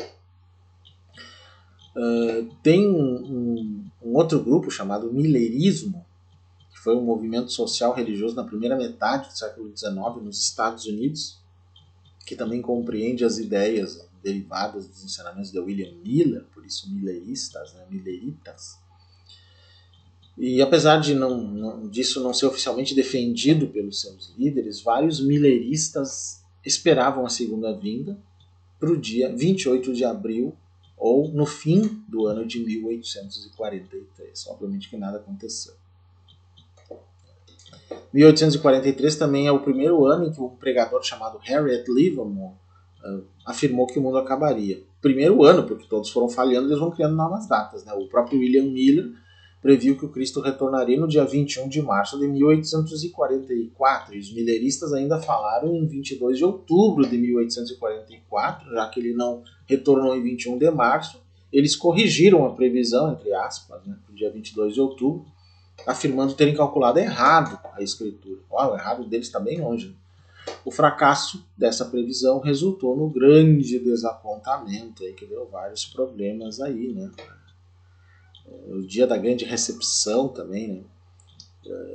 Tem um outro grupo chamado Millerismo, que foi um movimento social religioso na primeira metade do século XIX nos Estados Unidos, que também compreende as ideias derivadas dos ensinamentos de William Miller, por isso milleristas, né, milleritas. E apesar de disso não ser oficialmente defendido pelos seus líderes, vários milleristas esperavam a segunda vinda para o dia 28 de abril ou no fim do ano de 1843. Obviamente que nada aconteceu. 1843 também é o primeiro ano em que um pregador chamado Harriet Livermore afirmou que o mundo acabaria. Primeiro ano, porque todos foram falhando, eles vão criando novas datas, né? O próprio William Miller previu que o Cristo retornaria no dia 21 de março de 1844, e os milleristas ainda falaram em 22 de outubro de 1844, já que ele não retornou em 21 de março, eles corrigiram a previsão, entre aspas, né, para o dia 22 de outubro, afirmando terem calculado errado a escritura. O errado deles está bem longe. O fracasso dessa previsão resultou no grande desapontamento, aí, que deu vários problemas aí, né? O dia da grande recepção também, né?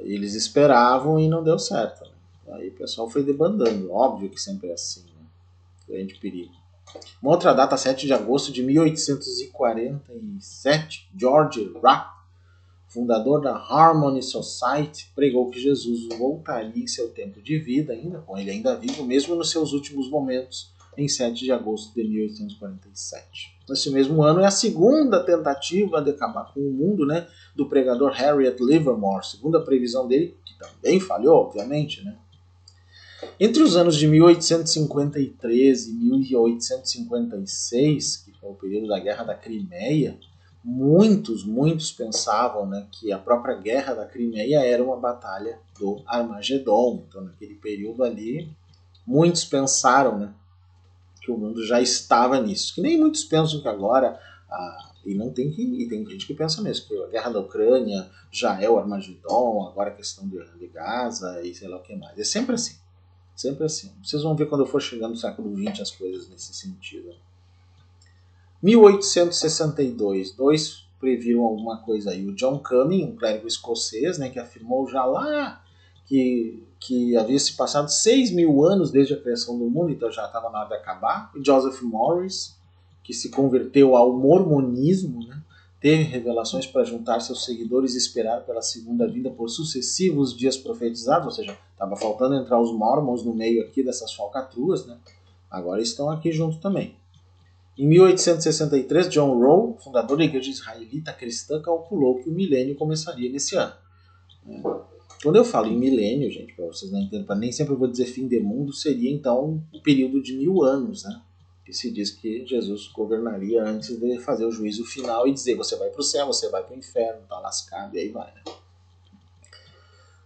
Eles esperavam e não deu certo. Né? Aí o pessoal foi debandando. Óbvio que sempre é assim, né? Grande perigo. Uma outra data, 7 de agosto de 1847, George Rapp, fundador da Harmony Society, pregou que Jesus voltaria em seu tempo de vida, ainda com ele ainda vivo, mesmo nos seus últimos momentos, em 7 de agosto de 1847. Nesse mesmo ano é a segunda tentativa de acabar com o mundo, né, do pregador Harriet Livermore, segundo a previsão dele, que também falhou, obviamente, né. Entre os anos de 1853 e 1856, que foi o período da Guerra da Crimeia, muitos pensavam, né, que a própria Guerra da Crimeia era uma batalha do Armagedon. Então, naquele período ali, muitos pensaram, né, que o mundo já estava nisso. Que nem muitos pensam que agora, e tem gente que pensa mesmo, que a Guerra da Ucrânia já é o Armagedon, agora a questão de Gaza e sei lá o que mais. É sempre assim. Sempre assim. Vocês vão ver quando eu for chegando no século XX as coisas nesse sentido. 1862, dois previram alguma coisa aí. O John Cumming, um clérigo escocês, né, que afirmou já lá que havia se passado 6.000 anos desde a criação do mundo, então já estava na hora de acabar. E Joseph Morris, que se converteu ao mormonismo, né, teve revelações para juntar seus seguidores e esperar pela segunda vinda por sucessivos dias profetizados, ou seja, estava faltando entrar os mormons no meio aqui dessas falcatruas, né? Agora estão aqui junto também. Em 1863, John Rowe, fundador da Igreja Israelita Cristã, calculou que o milênio começaria nesse ano. Quando eu falo em milênio, gente, para vocês não entenderem, nem sempre eu vou dizer fim de mundo, seria então o período de 1000 anos, né? que se diz que Jesus governaria antes de fazer o juízo final e dizer você vai para o céu, você vai para o inferno, tá lascado, e aí vai, né?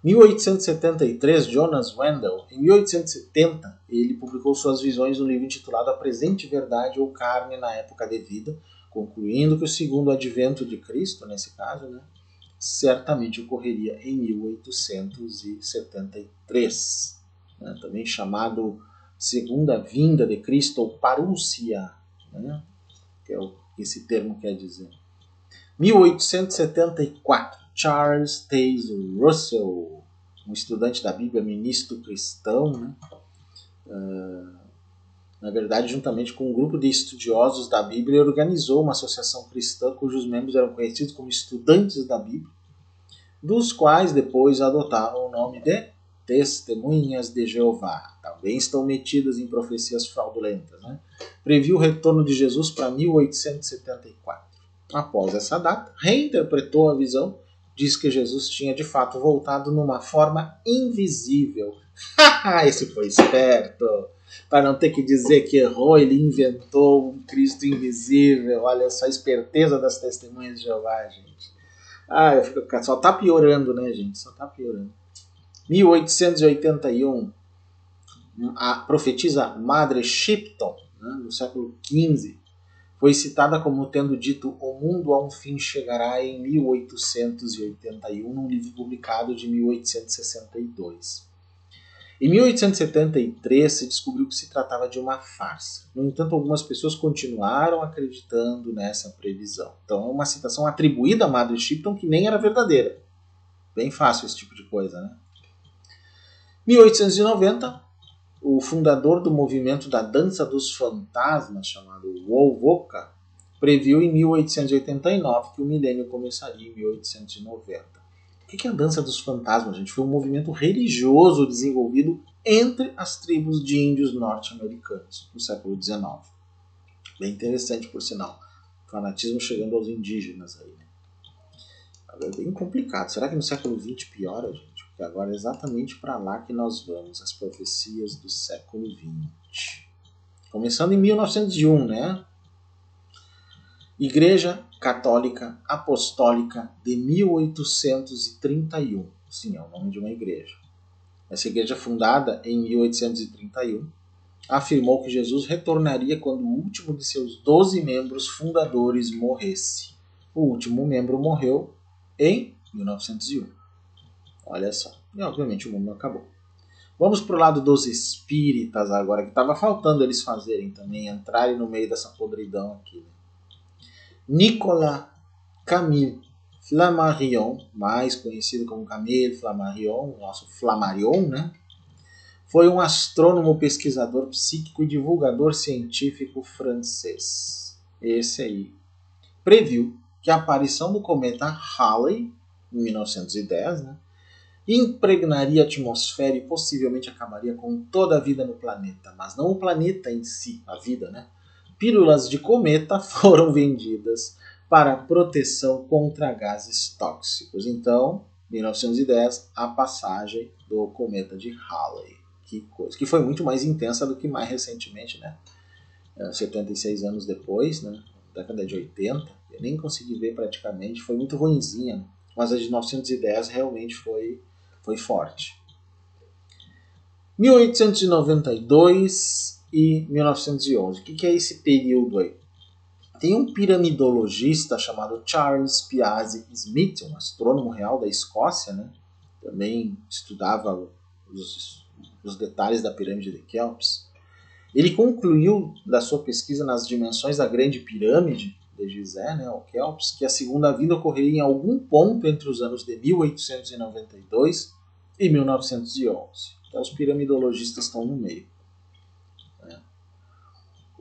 1873, Jonas Wendell, em 1870, ele publicou suas visões no livro intitulado A Presente Verdade ou Carne na Época Devida, concluindo que o segundo advento de Cristo, nesse caso, né, certamente ocorreria em 1873, né, também chamado Segunda Vinda de Cristo ou Parúcia, né, que é o que esse termo quer dizer. 1874, Charles Taze Russell, um estudante da Bíblia, ministro cristão, né? Na verdade, juntamente com um grupo de estudiosos da Bíblia, organizou uma associação cristã cujos membros eram conhecidos como estudantes da Bíblia, dos quais depois adotaram o nome de Testemunhas de Jeová. Também estão metidas em profecias fraudulentas, né? Previu o retorno de Jesus para 1874. Após essa data, reinterpretou a visão, diz que Jesus tinha de fato voltado numa forma invisível. Esse foi esperto! Para não ter que dizer que errou, ele inventou um Cristo invisível. Olha só a esperteza das testemunhas de Jeová, gente. Só tá piorando, né, gente? Só tá piorando. 1881, a profetisa Madre Shipton, né, no século XV, foi citada como tendo dito o mundo a um fim chegará em 1881, num livro publicado de 1862. Em 1873 se descobriu que se tratava de uma farsa. No entanto, algumas pessoas continuaram acreditando nessa previsão. Então é uma citação atribuída a Madre Shipton que nem era verdadeira. Bem fácil esse tipo de coisa, né? 1890, o fundador do movimento da dança dos fantasmas, chamado Wovoka, previu em 1889 que o milênio começaria em 1890. O que é a dança dos fantasmas, gente? Foi um movimento religioso desenvolvido entre as tribos de índios norte-americanos no século XIX. Bem interessante, por sinal. O fanatismo chegando aos indígenas aí, né? É bem complicado. Será que no século XX piora, gente? Porque agora é exatamente para lá que nós vamos, as profecias do século XX. Começando em 1901, né? Igreja Católica Apostólica de 1831. Sim, é o nome de uma igreja. Essa igreja, fundada em 1831, afirmou que Jesus retornaria quando o último de seus 12 membros fundadores morresse. O último membro morreu em 1901. Olha só. E obviamente o mundo não acabou. Vamos para o lado dos espíritas agora, que estava faltando eles fazerem também, entrarem no meio dessa podridão aqui, né? Nicolas Camille Flammarion, mais conhecido como Camille Flammarion, o nosso Flammarion, né? Foi um astrônomo, pesquisador psíquico e divulgador científico francês. Esse aí previu que a aparição do cometa Halley, em 1910, né, impregnaria a atmosfera e possivelmente acabaria com toda a vida no planeta, mas não o planeta em si, a vida, né? Pílulas de cometa foram vendidas para proteção contra gases tóxicos. Então, 1910, a passagem do cometa de Halley. Que coisa, que foi muito mais intensa do que mais recentemente, né? 76 anos depois, né? Década de 80, eu nem consegui ver praticamente, foi muito ruinzinha, né? Mas a de 1910 realmente foi forte. 1892 e 1911. O que é esse período aí? Tem um piramidologista chamado Charles Piazzi Smith, um astrônomo real da Escócia, né? Também estudava os detalhes da pirâmide de Kéops. Ele concluiu da sua pesquisa nas dimensões da grande pirâmide de Gizé, né, o Kéops, que a segunda vinda ocorreria em algum ponto entre os anos de 1892 e 1911. Então os piramidologistas estão no meio.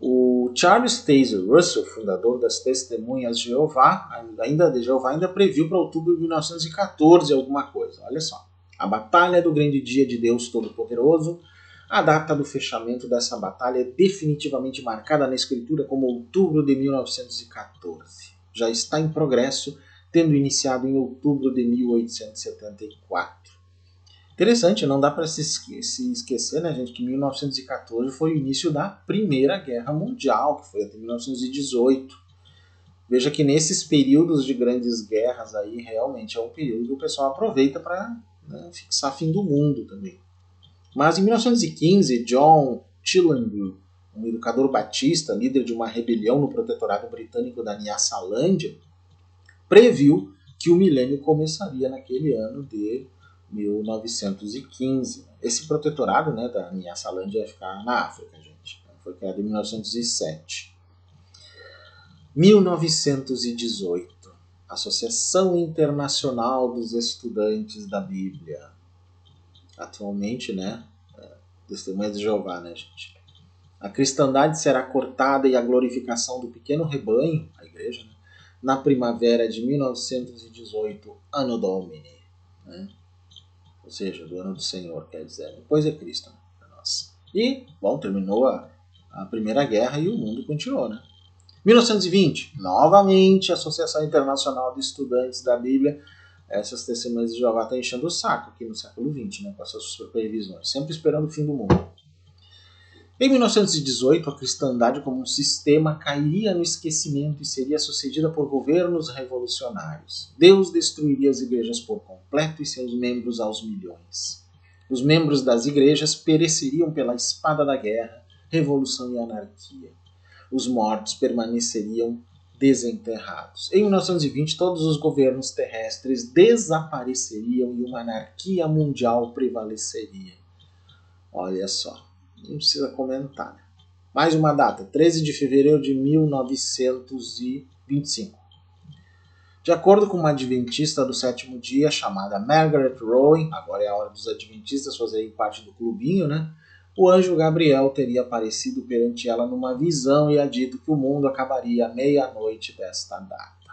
O Charles Taze Russell, fundador das Testemunhas de Jeová, ainda previu para outubro de 1914 alguma coisa. Olha só. A batalha do grande dia de Deus Todo-Poderoso. A data do fechamento dessa batalha é definitivamente marcada na escritura como outubro de 1914. Já está em progresso, tendo iniciado em outubro de 1874. Interessante, não dá para se esquecer, né, gente, que 1914 foi o início da Primeira Guerra Mundial, que foi até 1918. Veja que nesses períodos de grandes guerras aí, realmente é um período que o pessoal aproveita para, né, fixar fim do mundo também. Mas em 1915, John Chillenbury, um educador batista, líder de uma rebelião no protetorado britânico da Nyasaland, previu que o milênio começaria naquele ano de 1915. Esse protetorado, né, da Nyasaland ia ficar na África, gente. Foi criado em 1907. 1918. Associação Internacional dos Estudantes da Bíblia. Atualmente, né, Testemunhas de Jeová, né, gente? A cristandade será cortada e a glorificação do pequeno rebanho, a igreja, né, na primavera de 1918, Anno Domini, né? Ou seja, do ano do Senhor, quer dizer, depois é Cristo, né, para nós. E, bom, terminou a Primeira Guerra e o mundo continuou, né? 1920, novamente, a Associação Internacional de Estudantes da Bíblia. Essas Testemunhas de Jeová estão enchendo o saco aqui no século XX, né, com essas supervisões, sempre esperando o fim do mundo. Em 1918, a cristandade como um sistema cairia no esquecimento e seria sucedida por governos revolucionários. Deus destruiria as igrejas por completo e seus membros aos milhões. Os membros das igrejas pereceriam pela espada da guerra, revolução e anarquia. Os mortos permaneceriam desenterrados. Em 1920, todos os governos terrestres desapareceriam e uma anarquia mundial prevaleceria. Olha só, não precisa comentar, né? Mais uma data, 13 de fevereiro de 1925. De acordo com uma adventista do sétimo dia chamada Margaret Rowan, agora é a hora dos adventistas fazerem parte do clubinho, né? O anjo Gabriel teria aparecido perante ela numa visão e a dito que o mundo acabaria à meia-noite desta data.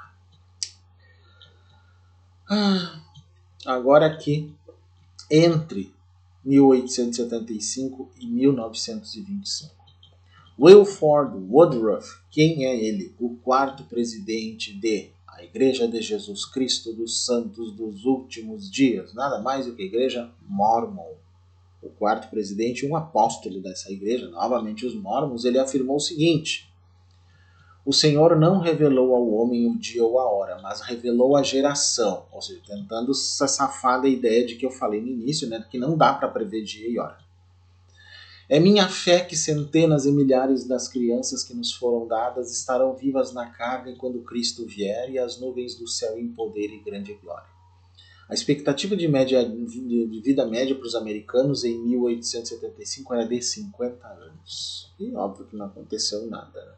Agora aqui, entre 1875 e 1925. Wilford Woodruff, quem é ele? O quarto presidente a Igreja de Jesus Cristo dos Santos dos Últimos Dias, nada mais do que a Igreja Mormon. O quarto presidente, um apóstolo dessa igreja, novamente os mormons, ele afirmou o seguinte: o Senhor não revelou ao homem o dia ou a hora, mas revelou a geração, ou seja, tentando se safar da ideia de que eu falei no início, né, que não dá para prever dia e hora. É minha fé que centenas e milhares das crianças que nos foram dadas estarão vivas na carne quando Cristo vier e as nuvens do céu em poder e grande glória. A expectativa de vida média para os americanos em 1875 era de 50 anos. E óbvio que não aconteceu nada, né?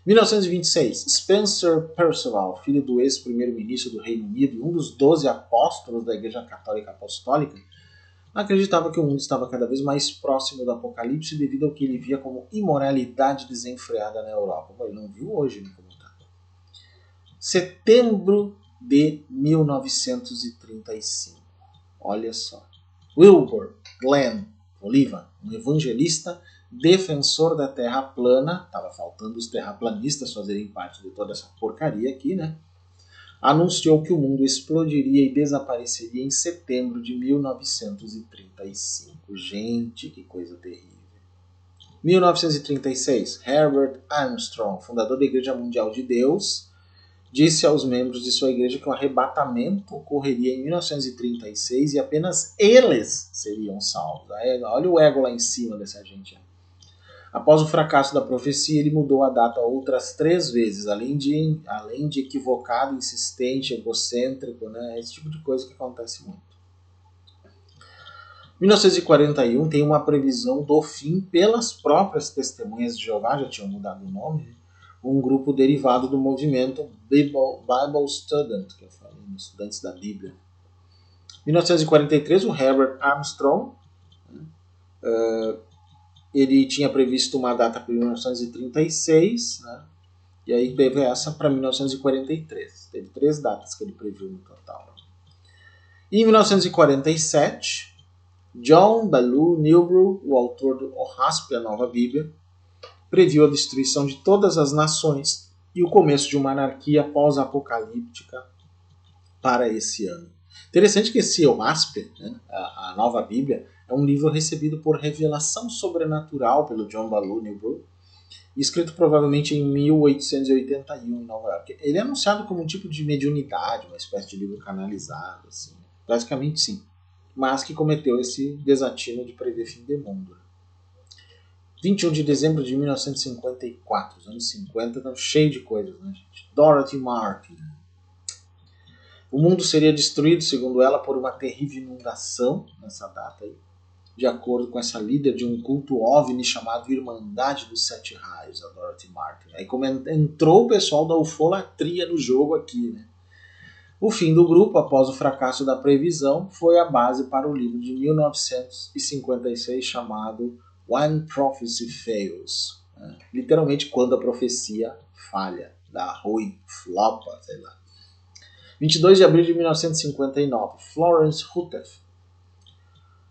1926. Spencer Perceval, filho do ex-primeiro-ministro do Reino Unido e um dos 12 apóstolos da Igreja Católica Apostólica, acreditava que o mundo estava cada vez mais próximo do apocalipse devido ao que ele via como imoralidade desenfreada na Europa. Ele não viu hoje, né, como está. Setembro de 1935. Olha só. Wilbur Glenn Oliva, um evangelista, defensor da Terra plana, estava faltando os terraplanistas fazerem parte de toda essa porcaria aqui, né? Anunciou que o mundo explodiria e desapareceria em setembro de 1935. Gente, que coisa terrível. 1936. Herbert Armstrong, fundador da Igreja Mundial de Deus, disse aos membros de sua igreja que o arrebatamento ocorreria em 1936 e apenas eles seriam salvos. Olha o ego lá em cima dessa gente. Após o fracasso da profecia, ele mudou a data outras 3 vezes, além de equivocado, insistente, egocêntrico, né? Esse tipo de coisa que acontece muito. 1941 tem uma previsão do fim pelas próprias Testemunhas de Jeová, já tinham mudado o nome, né? Um grupo derivado do movimento Bible Student, que eu falei, estudantes da Bíblia. 1943, o Herbert Armstrong, ele tinha previsto uma data para 1936, né? E aí teve essa para 1943. Teve 3 datas que ele previu no total. E em 1947, John Ballou Newbrough, o autor do O Raspe, a Nova Bíblia, previu a destruição de todas as nações e o começo de uma anarquia pós-apocalíptica para esse ano. Interessante que esse OASP, né, a Nova Bíblia, é um livro recebido por revelação sobrenatural pelo John Ballou Newbrough, escrito provavelmente em 1881 em Nova York. Ele é anunciado como um tipo de mediunidade, uma espécie de livro canalizado, assim. Basicamente sim, mas que cometeu esse desatino de prever fim do mundo. 21 de dezembro de 1954, os anos 50 estão cheios de coisas, né, gente? Dorothy Martin. O mundo seria destruído, segundo ela, por uma terrível inundação nessa data aí, de acordo com essa líder de um culto OVNI chamado Irmandade dos Sete Raios, a Dorothy Martin. Aí como entrou o pessoal da ufolatria no jogo aqui, né? O fim do grupo, após o fracasso da previsão, foi a base para o livro de 1956 chamado When Prophecy Fails. Né? Literalmente, quando a profecia falha, dá ruim, flopa, sei lá. 22 de abril de 1959, Florence Huteff,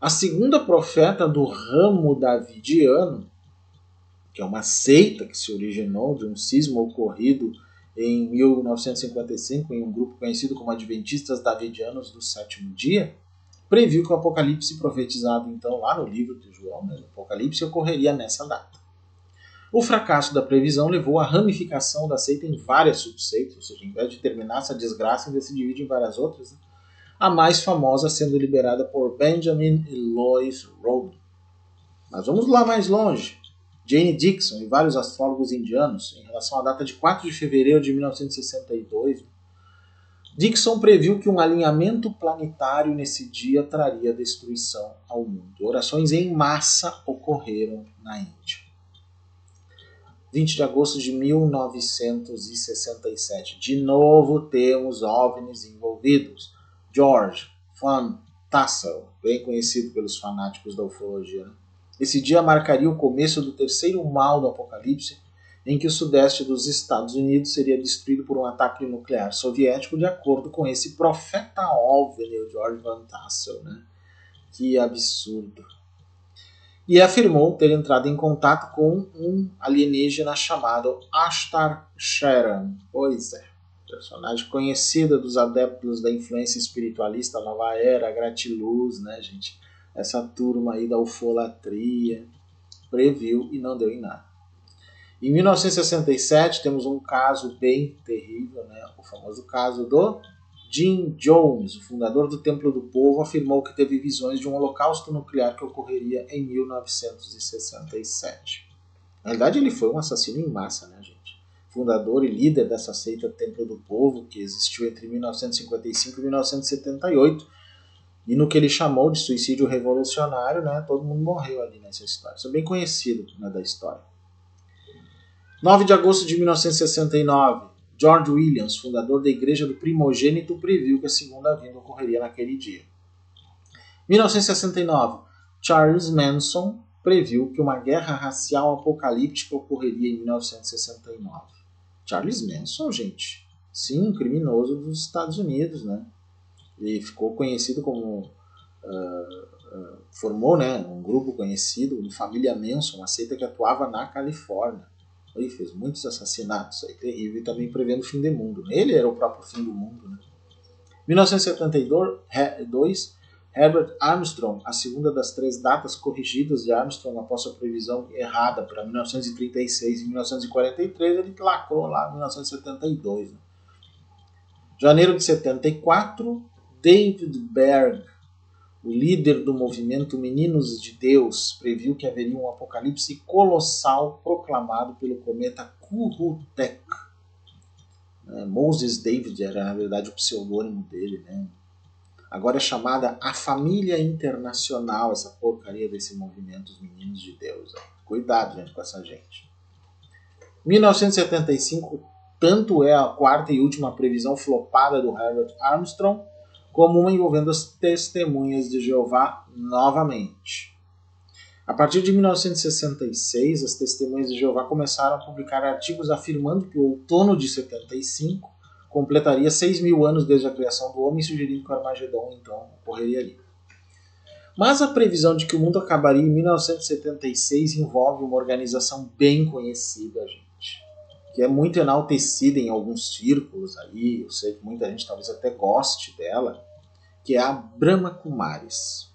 a segunda profeta do ramo davidiano, que é uma seita que se originou de um cisma ocorrido em 1955 em um grupo conhecido como Adventistas Davidianos do Sétimo Dia, previu que o Apocalipse profetizado então lá no livro de João, né, no Apocalipse, ocorreria nessa data. O fracasso da previsão levou à ramificação da seita em várias subseitas, ou seja, em vez de terminar essa desgraça, ainda se divide em várias outras, né? A mais famosa sendo liderada por Benjamin e Lois Roden. Mas vamos lá mais longe. Jane Dixon e vários astrólogos indianos, em relação à data de 4 de fevereiro de 1962, Dixon previu que um alinhamento planetário nesse dia traria destruição ao mundo. Orações em massa ocorreram na Índia. 20 de agosto de 1967. De novo temos OVNIs envolvidos. George Van Tassel, bem conhecido pelos fanáticos da ufologia. Né? Esse dia marcaria o começo do terceiro mal do Apocalipse, em que o sudeste dos Estados Unidos seria destruído por um ataque nuclear soviético, de acordo com esse profeta OVNI, o George Van Tassel. Né? Que absurdo. E afirmou ter entrado em contato com um alienígena chamado Ashtar Sharan. Pois é, personagem conhecida dos adeptos da influência espiritualista Nova Era, Gratiluz, né, gente? Essa turma aí da ufolatria previu e não deu em nada. Em 1967 temos um caso bem terrível, né? O famoso caso do Jim Jones, o fundador do Templo do Povo, afirmou que teve visões de um holocausto nuclear que ocorreria em 1967. Na verdade, ele foi um assassino em massa, né, gente? Fundador e líder dessa seita Templo do Povo, que existiu entre 1955 e 1978, e no que ele chamou de suicídio revolucionário, né, todo mundo morreu ali nessa história. Isso é bem conhecido, né, da história. 9 de agosto de 1969, George Williams, fundador da Igreja do Primogênito, previu que a segunda vinda ocorreria naquele dia. 1969, Charles Manson previu que uma guerra racial apocalíptica ocorreria em 1969. Charles Manson, gente, sim, um criminoso dos Estados Unidos, né? Ele ficou conhecido como... formou, né, um grupo conhecido, uma família Manson, uma seita que atuava na Califórnia. Ele fez muitos assassinatos aí, terrível, e também prevendo o fim do mundo. Ele era o próprio fim do mundo. Né? 1972, Herbert Armstrong, a segunda das 3 datas corrigidas de Armstrong após sua previsão errada para 1936 e 1943, ele lacrou lá em 1972. Né? Janeiro de 74, David Berg, o líder do movimento Meninos de Deus, previu que haveria um apocalipse colossal proclamado pelo cometa Churyumov. Moses David era, na verdade, o pseudônimo dele. Né? Agora é chamada a Família Internacional, essa porcaria desse movimento, os Meninos de Deus. Cuidado, gente, com essa gente. 1975, tanto é a quarta e última previsão flopada do Herbert Armstrong, como uma envolvendo as Testemunhas de Jeová novamente. A partir de 1966, as Testemunhas de Jeová começaram a publicar artigos afirmando que o outono de 75 completaria 6.000 anos desde a criação do homem, sugerindo que o Armagedon então ocorreria ali. Mas a previsão de que o mundo acabaria em 1976 envolve uma organização bem conhecida, gente, que é muito enaltecida em alguns círculos aí, eu sei que muita gente talvez até goste dela, que é a Brahma Kumaris.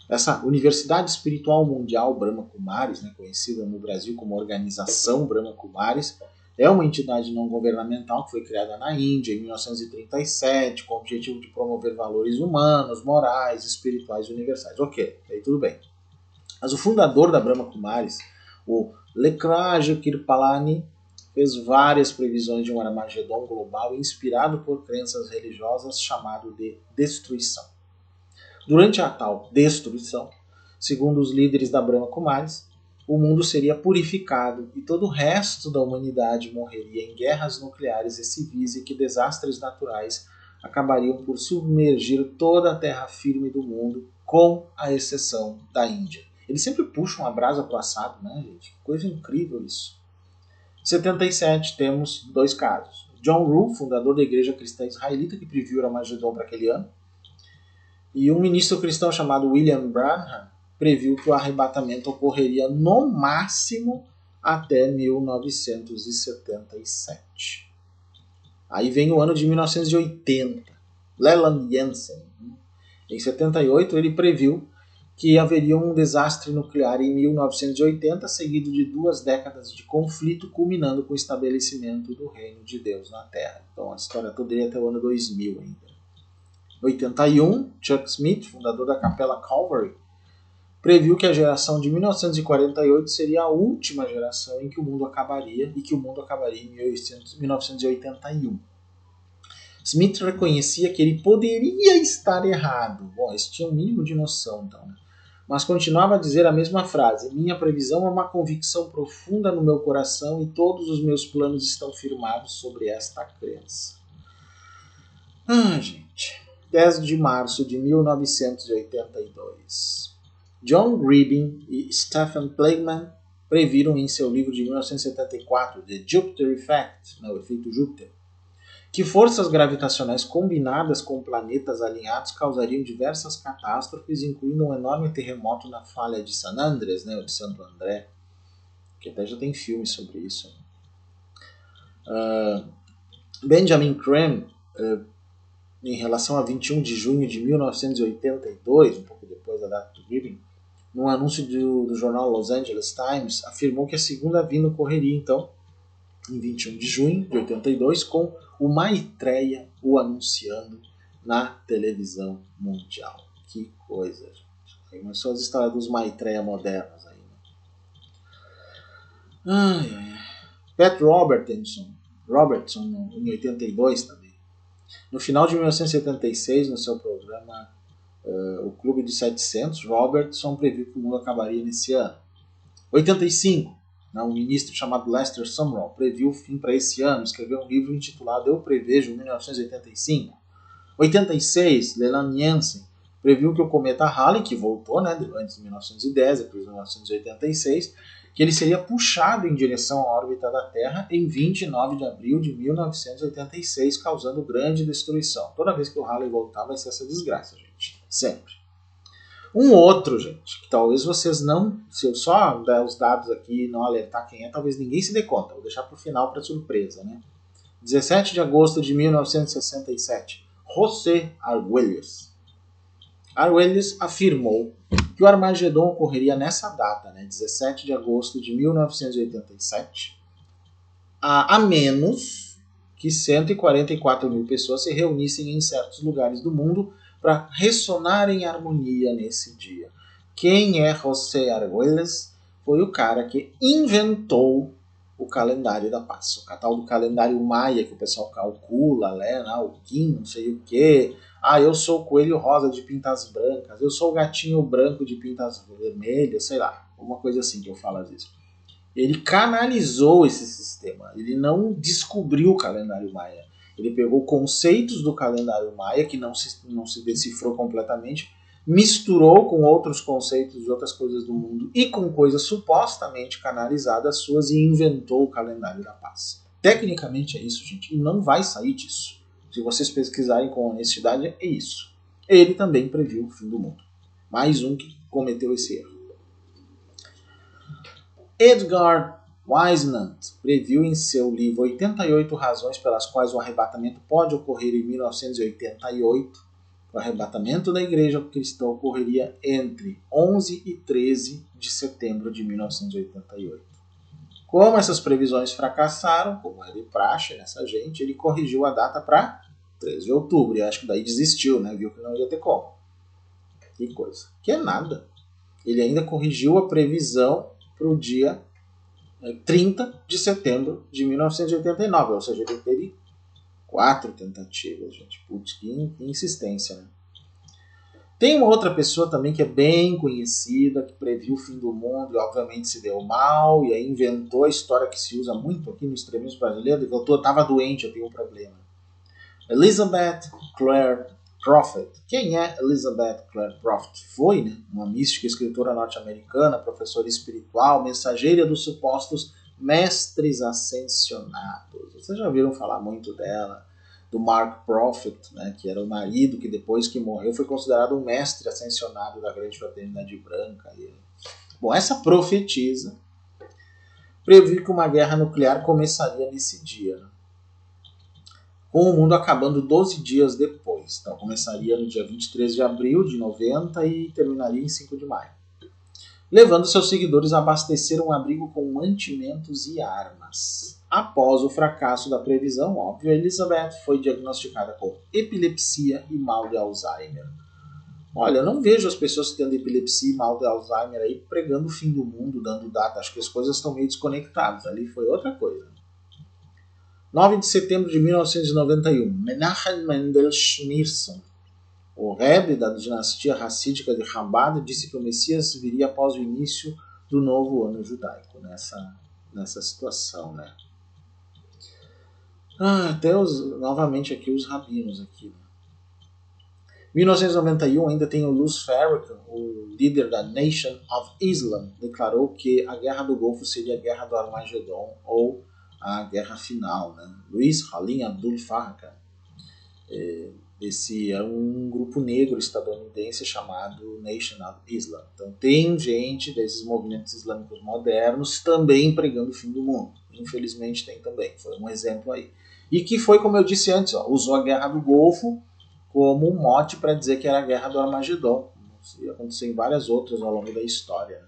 Essa Universidade Espiritual Mundial Brahma Kumaris, né, conhecida no Brasil como Organização Brahma Kumaris, é uma entidade não governamental que foi criada na Índia em 1937 com o objetivo de promover valores humanos, morais, espirituais e universais. Ok, aí tudo bem. Mas o fundador da Brahma Kumaris, o Lekraj Kirpalani, fez várias previsões de um Armagedon global inspirado por crenças religiosas chamado de destruição. Durante a tal destruição, segundo os líderes da Brahma Kumaris, o mundo seria purificado e todo o resto da humanidade morreria em guerras nucleares e civis e que desastres naturais acabariam por submergir toda a terra firme do mundo, com a exceção da Índia. Eles sempre puxam a brasa pro assado, né, gente? Que coisa incrível isso. Em 77 temos dois casos. John Rule, fundador da Igreja Cristã Israelita, que previu o Armagedon para aquele ano, e um ministro cristão chamado William Branham previu que o arrebatamento ocorreria no máximo até 1977. Aí vem o ano de 1980. Leland Jensen, em 78, ele previu que haveria um desastre nuclear em 1980, seguido de 2 décadas de conflito, culminando com o estabelecimento do reino de Deus na Terra. Então a história toda ia até o ano 2000 ainda. Em 81, Chuck Smith, fundador da Capela Calvary, previu que a geração de 1948 seria a última geração em que o mundo acabaria e que o mundo acabaria em 1981. Smith reconhecia que ele poderia estar errado. Bom, eles tinham um mínimo de noção, então, né? Mas continuava a dizer a mesma frase: minha previsão é uma convicção profunda no meu coração e todos os meus planos estão firmados sobre esta crença. Gente. 10 de março de 1982. John Gribbin e Stephen Plegman previram em seu livro de 1974, The Jupiter Effect, o efeito Júpiter, que forças gravitacionais combinadas com planetas alinhados causariam diversas catástrofes, incluindo um enorme terremoto na falha de San Andrés, ou de Santo André, que até já tem filme sobre isso. Benjamin Creme, em relação a 21 de junho de 1982, um pouco depois da data do Gribbin, num anúncio do jornal Los Angeles Times, afirmou que a segunda vinda ocorreria, então, em 21 de junho de 82, com o Maitreya o anunciando na televisão mundial. Que coisa, gente. Aí começou as histórias dos Maitreya modernos aí, né? Pat Robertson, em 82 também. No final de 1976, no seu programa O Clube de 700, Robertson previu que o mundo acabaria nesse ano. 85, um ministro chamado Lester Sumrall previu o fim para esse ano, escreveu um livro intitulado Eu Prevejo 1985. 86, Leland Jensen previu que o cometa Halley, que voltou antes de 1910, depois de 1986, que ele seria puxado em direção à órbita da Terra em 29 de abril de 1986, causando grande destruição. Toda vez que o Halley voltar vai ser essa desgraça, gente. Sempre. Um outro, gente, que talvez vocês não... Se eu só der os dados aqui e não alertar quem é, talvez ninguém se dê conta. Vou deixar para o final para surpresa, né? 17 de agosto de 1967. José Arguelles. Arguelles afirmou que o Armagedon ocorreria nessa data, 17 de agosto de 1987, a menos que 144 mil pessoas se reunissem em certos lugares do mundo para ressonar em harmonia nesse dia. Quem é José Arguelles? Foi o cara que inventou o calendário da paz, o tal do calendário maia que o pessoal calcula, o Kim, não sei o quê. Eu sou o coelho rosa de pintas brancas, eu sou o gatinho branco de pintas vermelhas, sei lá, uma coisa assim que eu falo às vezes. Ele canalizou esse sistema, ele não descobriu o calendário maia. Ele pegou conceitos do calendário maia, que não se decifrou completamente, misturou com outros conceitos de outras coisas do mundo e com coisas supostamente canalizadas suas e inventou o calendário da paz. Tecnicamente é isso, gente, e não vai sair disso. Se vocês pesquisarem com honestidade, é isso. Ele também previu o fim do mundo. Mais um que cometeu esse erro. Edgar Weisnant previu em seu livro 88 razões pelas quais o arrebatamento pode ocorrer em 1988 O arrebatamento da igreja cristã ocorreria entre 11 e 13 de setembro de 1988. Como essas previsões fracassaram, como é de praxe nessa gente, ele corrigiu a data para 13 de outubro. E acho que daí desistiu, né? Viu que não ia ter como. Que coisa. Que é nada. Ele ainda corrigiu a previsão para o dia 30 de setembro de 1989. Ou seja, ele teve 4 tentativas, gente. Putz, que insistência, né? Tem uma outra pessoa também que é bem conhecida, que previu o fim do mundo e obviamente se deu mal, e aí inventou a história que se usa muito aqui no extremismo brasileiro, de que eu estava doente, eu tenho um problema. Elizabeth Clare Prophet. Quem é Elizabeth Clare Prophet? Foi, né, uma mística escritora norte-americana, professora espiritual, mensageira dos supostos mestres ascensionados. Vocês já ouviram falar muito dela? Do Mark Prophet, né, que era o marido que depois que morreu foi considerado um mestre ascensionado da grande fraternidade branca. Bom, essa profetisa previu que uma guerra nuclear começaria nesse dia, né, com o mundo acabando 12 dias depois. Então começaria no dia 23 de abril de 90 e terminaria em 5 de maio. Levando seus seguidores a abastecer um abrigo com mantimentos e armas. Após o fracasso da previsão, óbvio, Elizabeth foi diagnosticada com epilepsia e mal de Alzheimer. Olha, eu não vejo as pessoas tendo epilepsia e mal de Alzheimer aí pregando o fim do mundo, dando data. Acho que as coisas estão meio desconectadas. Ali foi outra coisa. 9 de setembro de 1991, Menachem Mendel Schneerson, o Rebbe da dinastia racídica de Chabad, disse que o Messias viria após o início do novo ano judaico, nessa situação, né? Até novamente aqui os rabinos aqui. 1991 ainda tem o Louis Farrakhan, o líder da Nation of Islam, declarou que a Guerra do Golfo seria a Guerra do Armagedon ou a Guerra Final, né? Louis Halim Abdul Farrakhan. Esse é um grupo negro estadunidense chamado Nation of Islam. Então tem gente desses movimentos islâmicos modernos também pregando o fim do mundo. Infelizmente tem também, foi um exemplo aí. E que foi, como eu disse antes, usou a Guerra do Golfo como um mote para dizer que era a Guerra do Armagedon. Isso aconteceu em várias outras ao longo da história.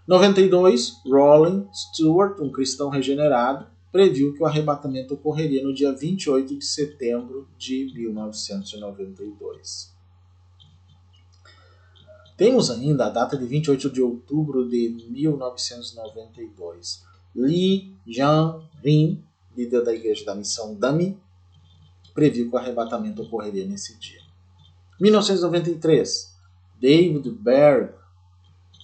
92, Rollin Stewart, um cristão regenerado, previu que o arrebatamento ocorreria no dia 28 de setembro de 1992. Temos ainda a data de 28 de outubro de 1992. Lee Jian-rin, líder da igreja da missão Dami, previu que o arrebatamento ocorreria nesse dia. 1993, David Berg,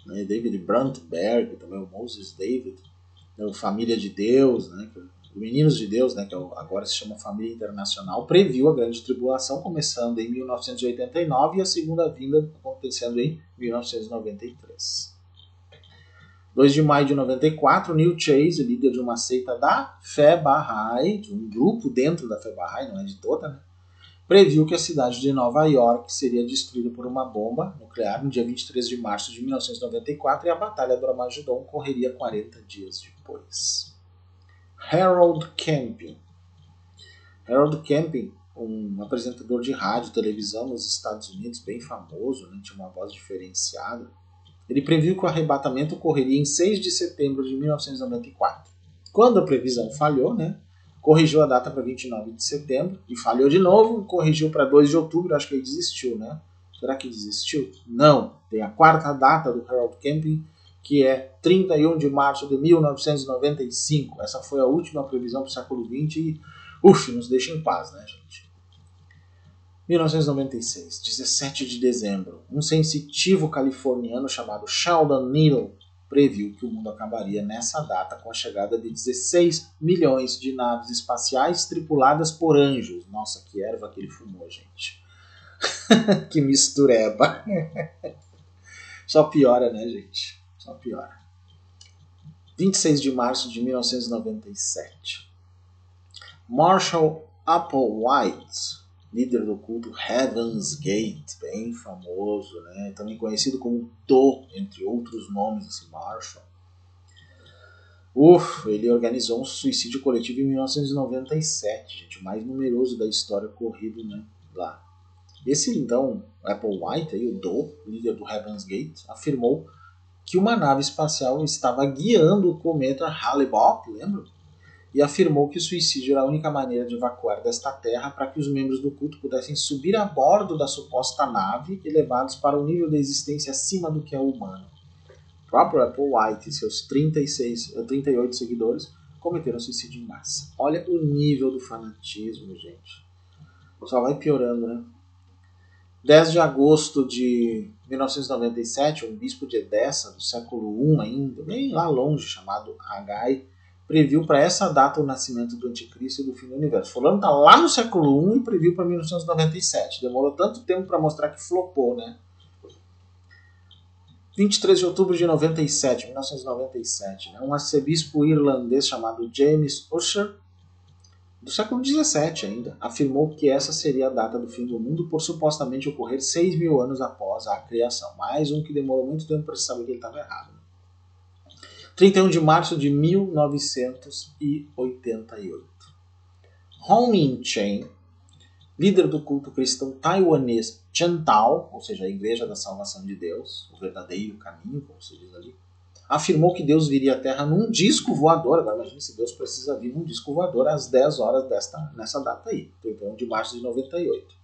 David Brandtberg, também o Moses David, o Família de Deus, né, o Meninos de Deus, né, que agora se chama Família Internacional, previu a Grande Tribulação começando em 1989 e a segunda vinda acontecendo em 1993. 2 de maio de 94, Neil Chase, líder de uma seita da Fé Bahá'í, de um grupo dentro da Fé Bahá'í, não é de toda, né, previu que a cidade de Nova York seria destruída por uma bomba nuclear no dia 23 de março de 1994 e a Batalha do Armagedon ocorreria 40 dias depois. Harold Camping. Harold Camping, um apresentador de rádio e televisão nos Estados Unidos, bem famoso, né, tinha uma voz diferenciada. Ele previu que o arrebatamento ocorreria em 6 de setembro de 1994. Quando a previsão falhou, né, corrigiu a data para 29 de setembro e falhou de novo, corrigiu para 2 de outubro, acho que ele desistiu, né? Será que desistiu? Não. Tem a quarta data do Harold Camping, que é 31 de março de 1995. Essa foi a última previsão para o século XX e, nos deixa em paz, né, gente? 1996, 17 de dezembro, um sensitivo californiano chamado Sheldon Needle previu que o mundo acabaria nessa data com a chegada de 16 milhões de naves espaciais tripuladas por anjos. Nossa, que erva que ele fumou, gente. Que mistureba. Só piora, né, gente? Só piora. 26 de março de 1997. Marshall Applewhite, líder do culto Heaven's Gate, bem famoso, né? Também conhecido como Do, entre outros nomes, esse Marshall. Ele organizou um suicídio coletivo em 1997, gente, o mais numeroso da história ocorrido, né, lá. Esse, então, Applewhite, aí, o Doe, líder do Heaven's Gate, afirmou que uma nave espacial estava guiando o cometa Hale-Bopp, lembra? E afirmou que o suicídio era a única maneira de evacuar desta terra para que os membros do culto pudessem subir a bordo da suposta nave, elevados para um nível de existência acima do que é humano. O próprio Applewhite e seus 38 seguidores cometeram suicídio em massa. Olha o nível do fanatismo, gente. Só vai piorando, né? 10 de agosto de 1997, um bispo de Edessa, do século I ainda, bem lá longe, chamado Agai, previu para essa data o nascimento do anticristo e do fim do universo. Fulano está lá no século I e previu para 1997. Demorou tanto tempo para mostrar que flopou, né? 23 de outubro de 1997, né? Um arcebispo irlandês chamado James Ussher, do século XVII ainda, afirmou que essa seria a data do fim do mundo por supostamente ocorrer 6.000 anos após a criação. Mais um que demorou muito tempo para se saber que ele estava errado. 31 de março de 1988. Hong Min-chen, líder do culto cristão taiwanês Chantao, ou seja, a Igreja da Salvação de Deus, o verdadeiro caminho, como se diz ali, afirmou que Deus viria à Terra num disco voador. Agora imagine se Deus precisa vir num disco voador às 10 horas nessa data aí, 31 de março de 98.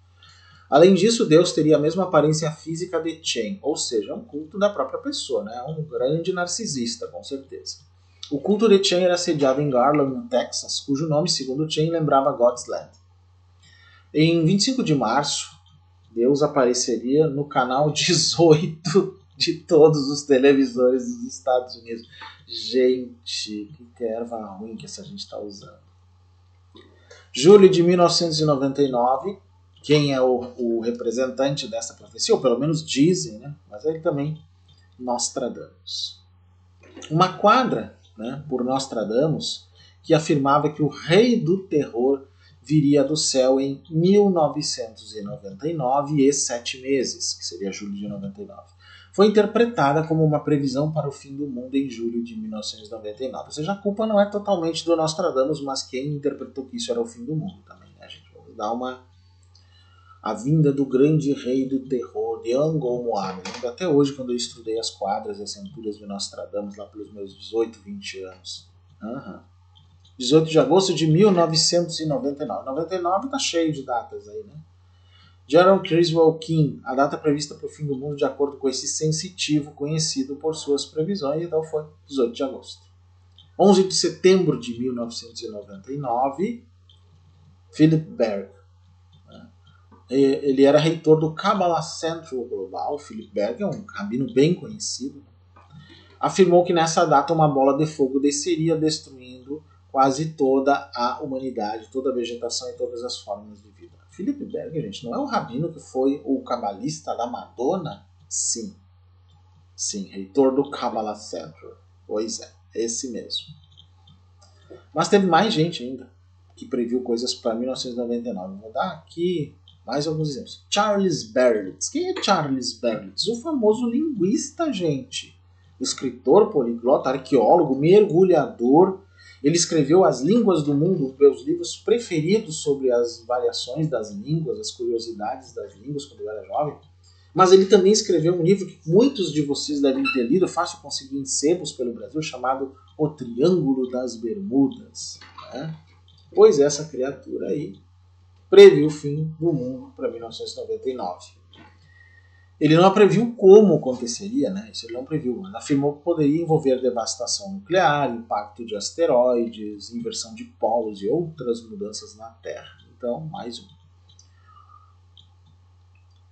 Além disso, Deus teria a mesma aparência física de Chen, ou seja, um culto da própria pessoa, né? Um grande narcisista, com certeza. O culto de Chen era sediado em Garland, no Texas, cujo nome, segundo Chen, lembrava God's Land. Em 25 de março, Deus apareceria no canal 18 de todos os televisores dos Estados Unidos. Gente, que erva ruim que essa gente está usando. Julho de 1999, quem é o representante dessa profecia, ou pelo menos dizem, né? Mas ele também, Nostradamus. Uma quadra, né, por Nostradamus, que afirmava que o rei do terror viria do céu em 1999 e 7 meses, que seria julho de 99. Foi interpretada como uma previsão para o fim do mundo em julho de 1999. Ou seja, a culpa não é totalmente do Nostradamus, mas quem interpretou que isso era o fim do mundo também, né, gente? Vamos dar a vinda do grande rei do terror, de Angkor Moab. Até hoje, quando eu estudei as quadras e as aventuras de Nostradamus, lá pelos meus 18, 20 anos. 18 de agosto de 1999. 99 tá cheio de datas aí, né? Jaron Criswell King, a data prevista para o fim do mundo de acordo com esse sensitivo conhecido por suas previsões, então foi 18 de agosto. 11 de setembro de 1999, Philip Berg. Ele era reitor do Kabbalah Central Global. Philip Berg é um rabino bem conhecido. Afirmou que nessa data uma bola de fogo desceria destruindo quase toda a humanidade, toda a vegetação e todas as formas de vida. Philip Berg, gente, não é o rabino que foi o cabalista da Madonna? Sim. Sim, reitor do Kabbalah Central. Pois é, esse mesmo. Mas teve mais gente ainda que previu coisas para 1999. Vou dar aqui mais alguns exemplos. Charles Berlitz. Quem é Charles Berlitz? O famoso linguista, gente. Escritor, poliglota, arqueólogo, mergulhador. Ele escreveu As Línguas do Mundo, meus livros preferidos sobre as variações das línguas, as curiosidades das línguas quando eu era jovem. Mas ele também escreveu um livro que muitos de vocês devem ter lido, fácil conseguir em sebos pelo Brasil, chamado O Triângulo das Bermudas. Né? Pois essa criatura aí previu o fim do mundo para 1999. Ele não previu como aconteceria, né? Isso ele não previu, mas afirmou que poderia envolver devastação nuclear, impacto de asteroides, inversão de polos e outras mudanças na Terra. Então, mais um.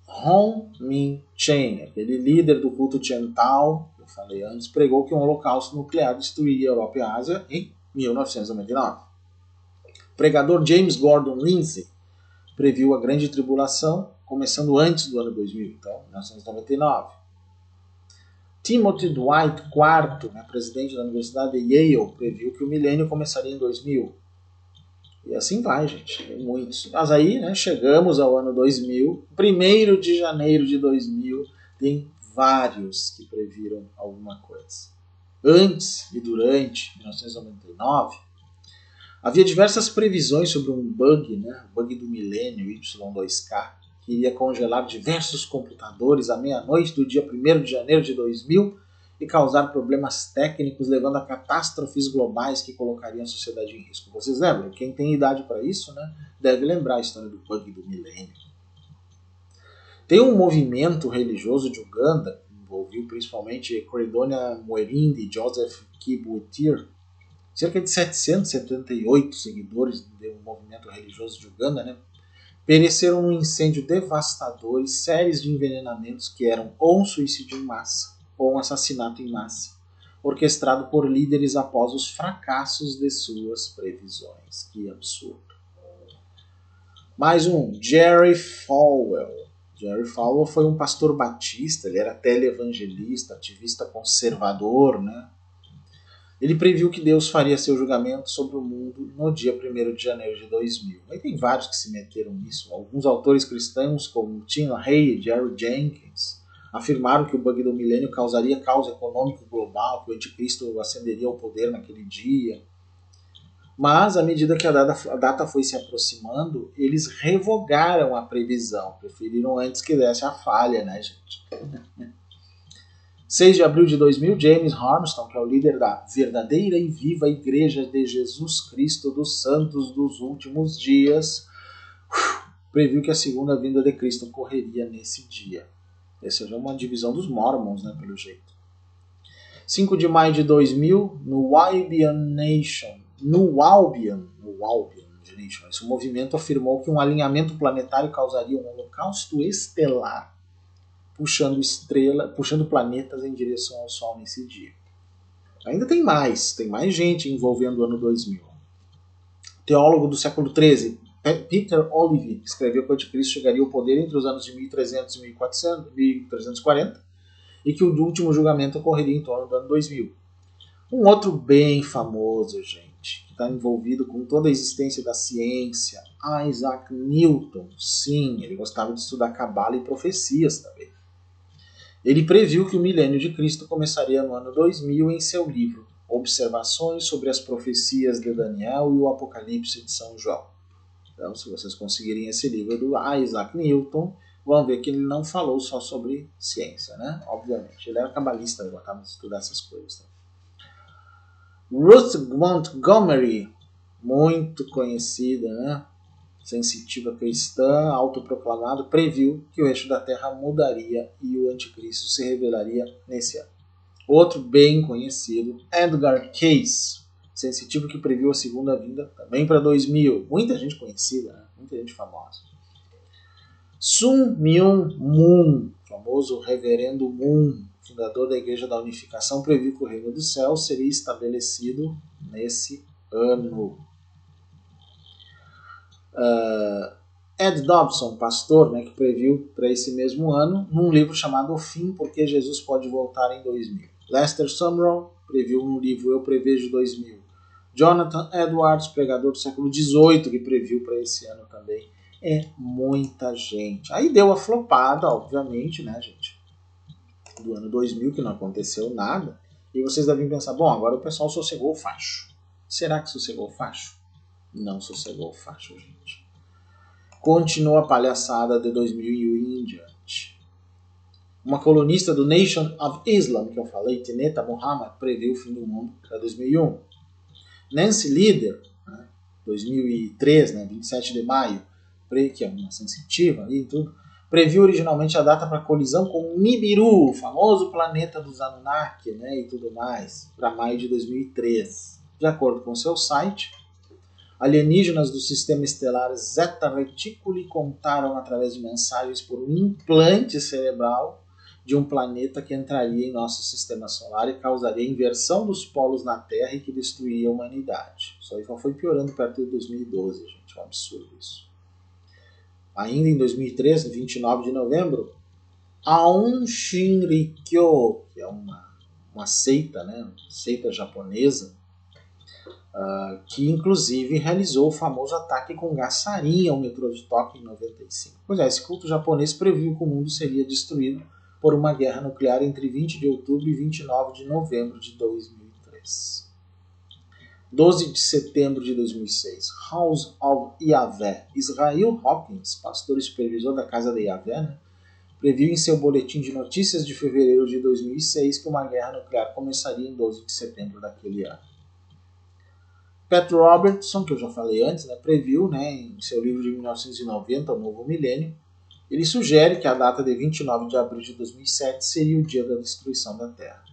Hong Min-chen, aquele líder do culto Chantao, que eu falei antes, pregou que um holocausto nuclear destruiria a Europa e a Ásia em 1999. O pregador James Gordon Lindsay previu a grande tribulação começando antes do ano 2000, então 1999. Timothy Dwight IV, né, presidente da Universidade de Yale, previu que o milênio começaria em 2000. E assim vai, gente, tem muitos. Mas aí, né, chegamos ao ano 2000, 1º de janeiro de 2000, tem vários que previram alguma coisa. Antes e durante 1999, havia diversas previsões sobre um bug, né, o bug do milênio Y2K, que iria congelar diversos computadores à meia-noite do dia 1º de janeiro de 2000 e causar problemas técnicos, levando a catástrofes globais que colocariam a sociedade em risco. Vocês lembram? Quem tem idade para isso, né, deve lembrar a história do bug do milênio. Tem um movimento religioso de Uganda, que envolveu principalmente Credonia Mwerinde e Joseph Kibwetir, cerca de 778 seguidores do movimento religioso de Uganda, né, pereceram num incêndio devastador e séries de envenenamentos que eram ou um suicídio em massa ou um assassinato em massa, orquestrado por líderes após os fracassos de suas previsões. Que absurdo. Mais um, Jerry Falwell. Jerry Falwell foi um pastor batista, ele era televangelista, ativista conservador, né? Ele previu que Deus faria seu julgamento sobre o mundo no dia 1º de janeiro de 2000. Aí tem vários que se meteram nisso. Alguns autores cristãos, como Tim LaHaye e Jerry Jenkins, afirmaram que o bug do milênio causaria caos econômico global, que o anticristo ascenderia ao poder naquele dia. Mas, à medida que a data foi se aproximando, eles revogaram a previsão. Preferiram antes que desse a falha, né, gente? 6 de abril de 2000, James Harmston, que é o líder da verdadeira e viva Igreja de Jesus Cristo dos Santos dos Últimos Dias, previu que a segunda vinda de Cristo ocorreria nesse dia. Essa já é uma divisão dos Mormons, né, pelo jeito. 5 de maio de 2000, no Albion Nation, esse movimento afirmou que um alinhamento planetário causaria um holocausto estelar, puxando planetas em direção ao Sol nesse dia. Ainda tem mais gente envolvendo o ano 2000. Teólogo do século XIII, Peter Olive, escreveu que o anticristo chegaria ao poder entre os anos de 1300 e 1340 e que o último julgamento ocorreria em torno do ano 2000. Um outro bem famoso, gente, que está envolvido com toda a existência da ciência, Isaac Newton. Sim, ele gostava de estudar cabala e profecias também. Ele previu que o milênio de Cristo começaria no ano 2000 em seu livro Observações sobre as Profecias de Daniel e o Apocalipse de São João. Então, se vocês conseguirem esse livro do Isaac Newton, vão ver que ele não falou só sobre ciência, né? Obviamente, ele era cabalista, ele gostava de estudar essas coisas. Né? Ruth Montgomery, muito conhecida, né? Sensitiva cristã, autoproclamado, previu que o eixo da Terra mudaria e o anticristo se revelaria nesse ano. Outro bem conhecido, Edgar Cayce, sensitivo que previu a segunda vinda também para 2000. Muita gente conhecida, né? Muita gente famosa. Sun Myung Moon, famoso Reverendo Moon, fundador da Igreja da Unificação, previu que o Reino dos Céus seria estabelecido nesse ano. Ed Dobson, pastor, né, que previu para esse mesmo ano, num livro chamado O Fim, Porque Jesus Pode Voltar em 2000. Lester Sumrall previu no livro Eu Prevejo 2000. Jonathan Edwards, pregador do século XVIII, que previu para esse ano também. É muita gente. Aí deu a flopada, obviamente, né, gente, do ano 2000, que não aconteceu nada. E vocês devem pensar, bom, agora o pessoal sossegou o facho. Será que sossegou o facho? Não sossegou o facho, gente. Continua a palhaçada de 2001 em diante. Uma colunista do Nation of Islam, que eu falei, Tineta Muhammad, previu o fim do mundo para 2001. Nancy Lieder, 2003, 27 de maio, que é uma sensitiva e tudo, previu originalmente a data para a colisão com Nibiru, o famoso planeta dos Anunnaki, né, e tudo mais, para maio de 2003. De acordo com seu site, alienígenas do sistema estelar Zeta Reticuli contaram através de mensagens por um implante cerebral de um planeta que entraria em nosso sistema solar e causaria a inversão dos polos na Terra e que destruiria a humanidade. Isso aí só foi piorando perto de 2012, gente. É um absurdo isso. Ainda em 2013, 29 de novembro, Aum Shinrikyo, que é uma seita, né, uma seita japonesa, que inclusive realizou o famoso ataque com gás sarin ao metrô de Tóquio em 95. Pois é, esse culto japonês previu que o mundo seria destruído por uma guerra nuclear entre 20 de outubro e 29 de novembro de 2003. 12 de setembro de 2006, House of Yahweh. Israel Hawkins, pastor e supervisor da Casa de Yahweh, né, previu em seu boletim de notícias de fevereiro de 2006 que uma guerra nuclear começaria em 12 de setembro daquele ano. Pat Robertson, que eu já falei antes, né, previu, né, em seu livro de 1990, O Novo Milênio, ele sugere que a data de 29 de abril de 2007 seria o dia da destruição da Terra.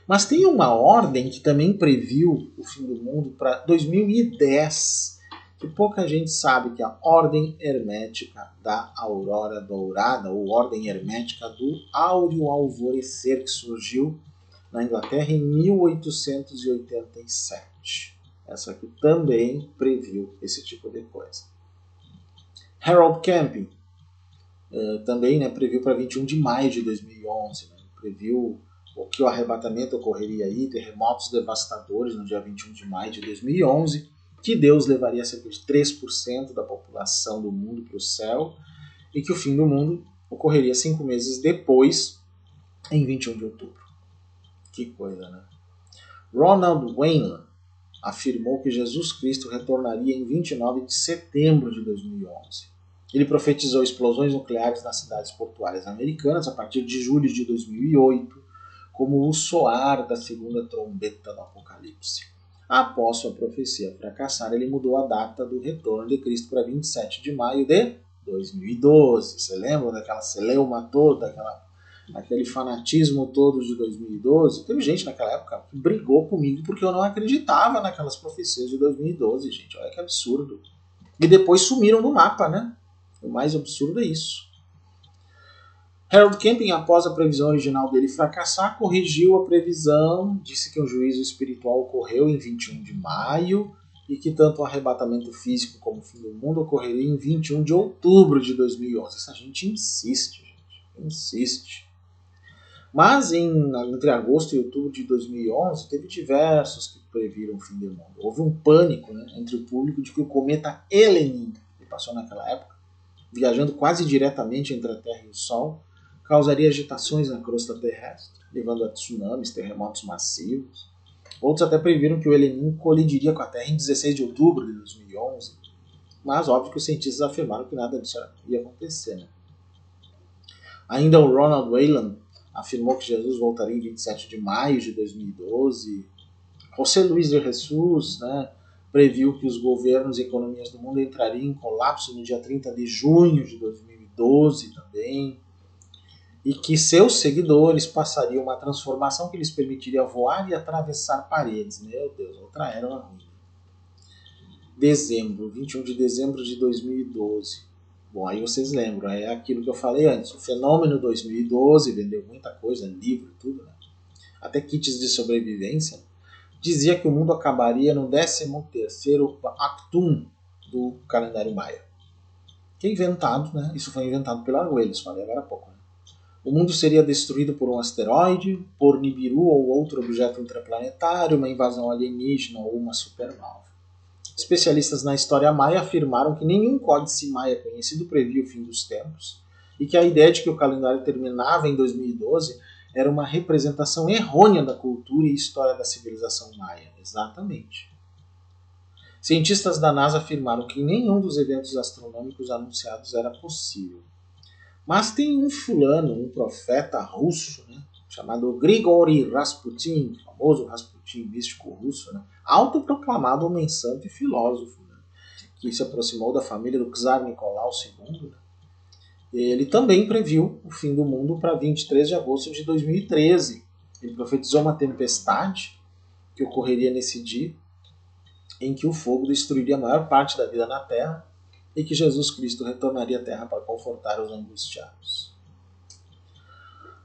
Mas tem uma ordem que também previu o fim do mundo para 2010, que pouca gente sabe, que é a Ordem Hermética da Aurora Dourada, ou Ordem Hermética do Áureo Alvorecer, que surgiu na Inglaterra em 1887. Essa aqui também previu esse tipo de coisa. Harold Camping também, né, previu para 21 de maio de 2011. Né, previu que o arrebatamento ocorreria aí, terremotos devastadores no dia 21 de maio de 2011, que Deus levaria cerca de 3% da população do mundo para o céu e que o fim do mundo ocorreria 5 meses depois, em 21 de outubro. Que coisa, né? Ronald Wayland afirmou que Jesus Cristo retornaria em 29 de setembro de 2011. Ele profetizou explosões nucleares nas cidades portuárias americanas a partir de julho de 2008, como o soar da segunda trombeta do Apocalipse. Após sua profecia fracassar, ele mudou a data do retorno de Cristo para 27 de maio de 2012. Você lembra daquela celeuma toda, aquele fanatismo todo de 2012? Teve gente naquela época que brigou comigo porque eu não acreditava naquelas profecias de 2012, gente. Olha que absurdo. E depois sumiram do mapa, né? O mais absurdo é isso. Harold Camping, após a previsão original dele fracassar, corrigiu a previsão, disse que um juízo espiritual ocorreu em 21 de maio e que tanto o arrebatamento físico como o fim do mundo ocorreria em 21 de outubro de 2011. Essa gente insiste, insiste. Mas entre agosto e outubro de 2011, teve diversos que previram o fim do mundo. Houve um pânico, né, entre o público de que o cometa Elenin, que passou naquela época, viajando quase diretamente entre a Terra e o Sol, causaria agitações na crosta terrestre, levando a tsunamis, terremotos massivos. Outros até previram que o Elenin colidiria com a Terra em 16 de outubro de 2011, mas óbvio que os cientistas afirmaram que nada disso ia acontecer. Né? Ainda o Ronald Wayland afirmou que Jesus voltaria em 27 de maio de 2012. José Luis de Jesus, né, previu que os governos e economias do mundo entrariam em colapso no dia 30 de junho de 2012 também, e que seus seguidores passariam uma transformação que lhes permitiria voar e atravessar paredes. Meu Deus, outra era ruim. Dezembro, 21 de dezembro de 2012. Bom, aí vocês lembram, é aquilo que eu falei antes. O fenômeno 2012 vendeu muita coisa, livro e tudo, né? Até kits de sobrevivência. Dizia que o mundo acabaria no 13º Actum do calendário maia. Que é inventado, né? Isso foi inventado pelo Arguelles, falei agora há pouco. Né? O mundo seria destruído por um asteroide, por Nibiru ou outro objeto intraplanetário, uma invasão alienígena ou uma supernova. Especialistas na história maia afirmaram que nenhum códice maia conhecido previa o fim dos tempos e que a ideia de que o calendário terminava em 2012 era uma representação errônea da cultura e história da civilização maia. Exatamente. Cientistas da NASA afirmaram que nenhum dos eventos astronômicos anunciados era possível. Mas tem um fulano, um profeta russo, né, chamado Grigori Rasputin, famoso Rasputin místico russo, né, autoproclamado homem santo e filósofo, né, que se aproximou da família do czar Nicolau II. Né. Ele também previu o fim do mundo para 23 de agosto de 2013. Ele profetizou uma tempestade que ocorreria nesse dia, em que o fogo destruiria a maior parte da vida na Terra, e que Jesus Cristo retornaria à Terra para confortar os angustiados.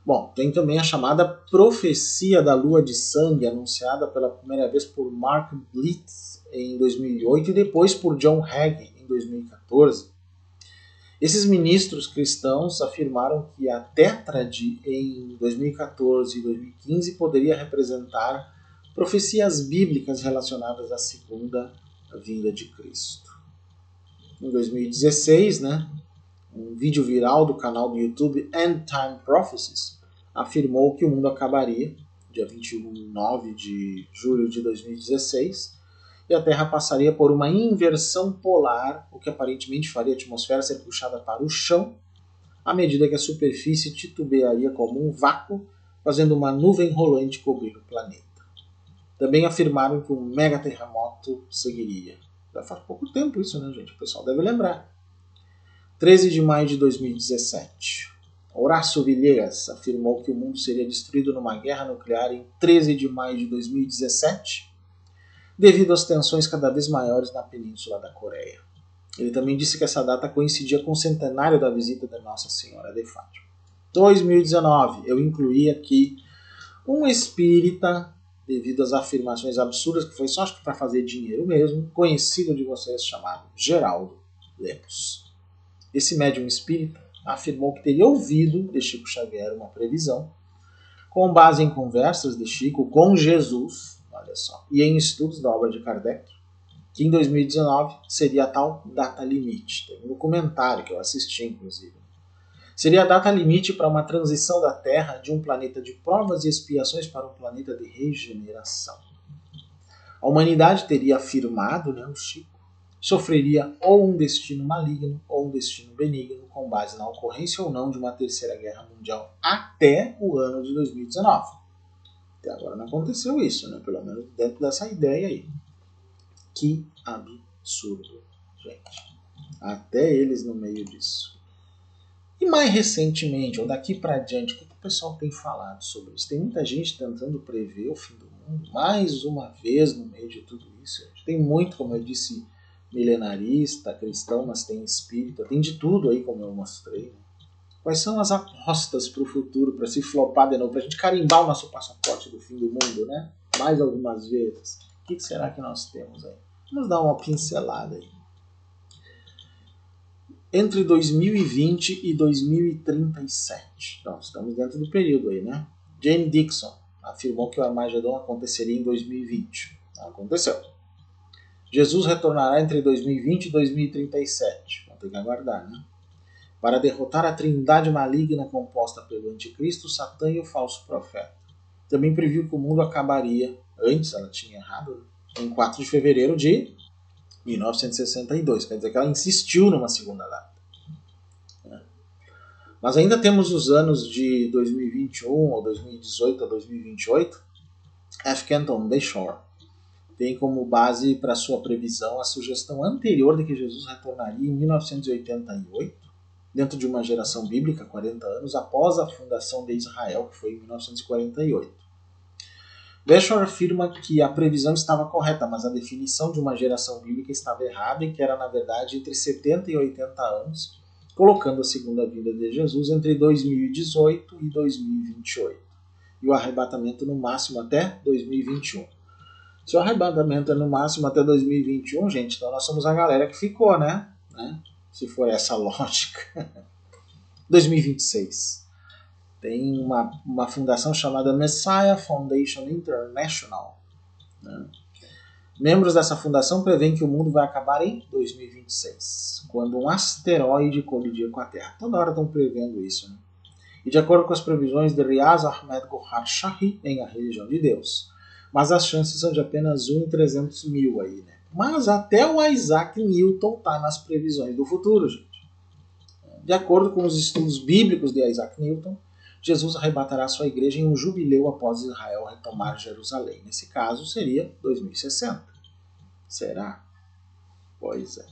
Bom, tem também a chamada profecia da lua de sangue, anunciada pela primeira vez por Mark Blitz em 2008 e depois por John Hagee em 2014. Esses ministros cristãos afirmaram que a tétrade em 2014 e 2015 poderia representar profecias bíblicas relacionadas à segunda vinda de Cristo. Em 2016, né, um vídeo viral do canal do YouTube End Time Prophecies afirmou que o mundo acabaria dia 29 de julho de 2016, e a Terra passaria por uma inversão polar, o que aparentemente faria a atmosfera ser puxada para o chão, à medida que a superfície titubearia como um vácuo, fazendo uma nuvem rolante cobrir o planeta. Também afirmaram que um mega terremoto seguiria. Já faz pouco tempo isso, né, gente? O pessoal deve lembrar. 13 de maio de 2017. Horácio Villegas afirmou que o mundo seria destruído numa guerra nuclear em 13 de maio de 2017, devido às tensões cada vez maiores na península da Coreia. Ele também disse que essa data coincidia com o centenário da visita da Nossa Senhora de Fátima. 2019, eu incluí aqui um espírita, devido às afirmações absurdas, que foi só acho que para fazer dinheiro mesmo, conhecido de vocês, chamado Geraldo Lemos. Esse médium espírita afirmou que teria ouvido de Chico Xavier uma previsão, com base em conversas de Chico com Jesus, olha só, e em estudos da obra de Kardec, que em 2019 seria a tal data limite. Tem um documentário que eu assisti, inclusive. Seria a data limite para uma transição da Terra de um planeta de provas e expiações para um planeta de regeneração. A humanidade teria afirmado, o Chico, sofreria ou um destino maligno ou um destino benigno com base na ocorrência ou não de uma terceira guerra mundial até o ano de 2019. Até agora não aconteceu isso, né? Pelo menos dentro dessa ideia aí. Que absurdo, gente. Até eles no meio disso. E mais recentemente, ou daqui para diante, o que o pessoal tem falado sobre isso? Tem muita gente tentando prever o fim do mundo, mais uma vez no meio de tudo isso. Tem muito, como eu disse, milenarista, cristão, mas tem espírita, tem de tudo aí, como eu mostrei. Né? Quais são as apostas para o futuro, para se flopar de novo, para a gente carimbar o nosso passaporte do fim do mundo, né? Mais algumas vezes. O que será que nós temos aí? Vamos dar uma pincelada aí. Entre 2020 e 2037. Então, estamos dentro do período aí, né? Jane Dixon afirmou que o Armagedon aconteceria em 2020. Não aconteceu. Jesus retornará entre 2020 e 2037. Vamos ter que aguardar, né? Para derrotar a trindade maligna composta pelo anticristo, Satã e o falso profeta. Também previu que o mundo acabaria, antes ela tinha errado, em 4 de fevereiro de 1962. Quer dizer que ela insistiu numa segunda data. Mas ainda temos os anos de 2021 ou 2018 a 2028. F. Canton Bayshore tem como base para sua previsão a sugestão anterior de que Jesus retornaria em 1988, dentro de uma geração bíblica, 40 anos após a fundação de Israel, que foi em 1948. Bayshore afirma que a previsão estava correta, mas a definição de uma geração bíblica estava errada e que era, na verdade, entre 70 e 80 anos, colocando a segunda vinda de Jesus entre 2018 e 2028. E o arrebatamento no máximo até 2021. Se o arrebatamento é no máximo até 2021, gente, então nós somos a galera que ficou, né? Se for essa lógica. 2026. Tem uma fundação chamada Messiah Foundation International. Né? Membros dessa fundação prevêem que o mundo vai acabar em 2026, quando um asteroide colidir com a Terra. Toda hora estão prevendo isso. Né? E de acordo com as previsões de Riaz Ahmed Gohar Shahi, em A Religião de Deus, mas as chances são de apenas 1 em 300 mil aí, né? Mas até o Isaac Newton está nas previsões do futuro, gente. De acordo com os estudos bíblicos de Isaac Newton, Jesus arrebatará sua igreja em um jubileu após Israel retomar Jerusalém. Nesse caso, seria 2060. Será? Pois é,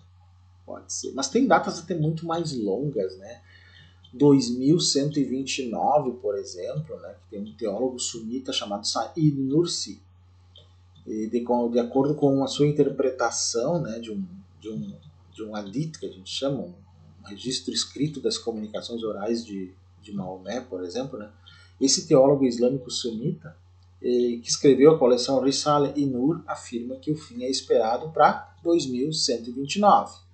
pode ser. Mas tem datas até muito mais longas, né? 2129, por exemplo, né? Que tem um teólogo sunita chamado Said Nursi. E de acordo com a sua interpretação, né, de um hadith, que a gente chama, um registro escrito das comunicações orais de Maomé, por exemplo, né, esse teólogo islâmico sunita, que escreveu a coleção Risale-i-Nur, afirma que o fim é esperado para 2129.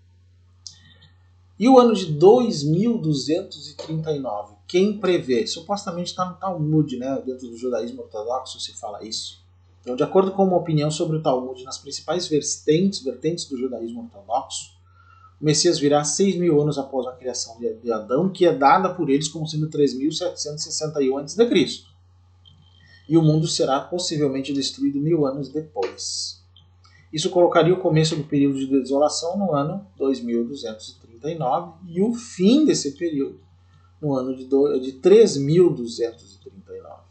E o ano de 2239, quem prevê? Supostamente está no Talmud, né, dentro do judaísmo ortodoxo se fala isso. Então, de acordo com uma opinião sobre o Talmud nas principais vertentes do judaísmo ortodoxo, o Messias virá 6.000 anos após a criação de Adão, que é dada por eles como sendo 3.761 a.C. e o mundo será possivelmente destruído 1000 anos depois. Isso colocaria o começo do período de desolação no ano 2239 e o fim desse período no ano de 3239.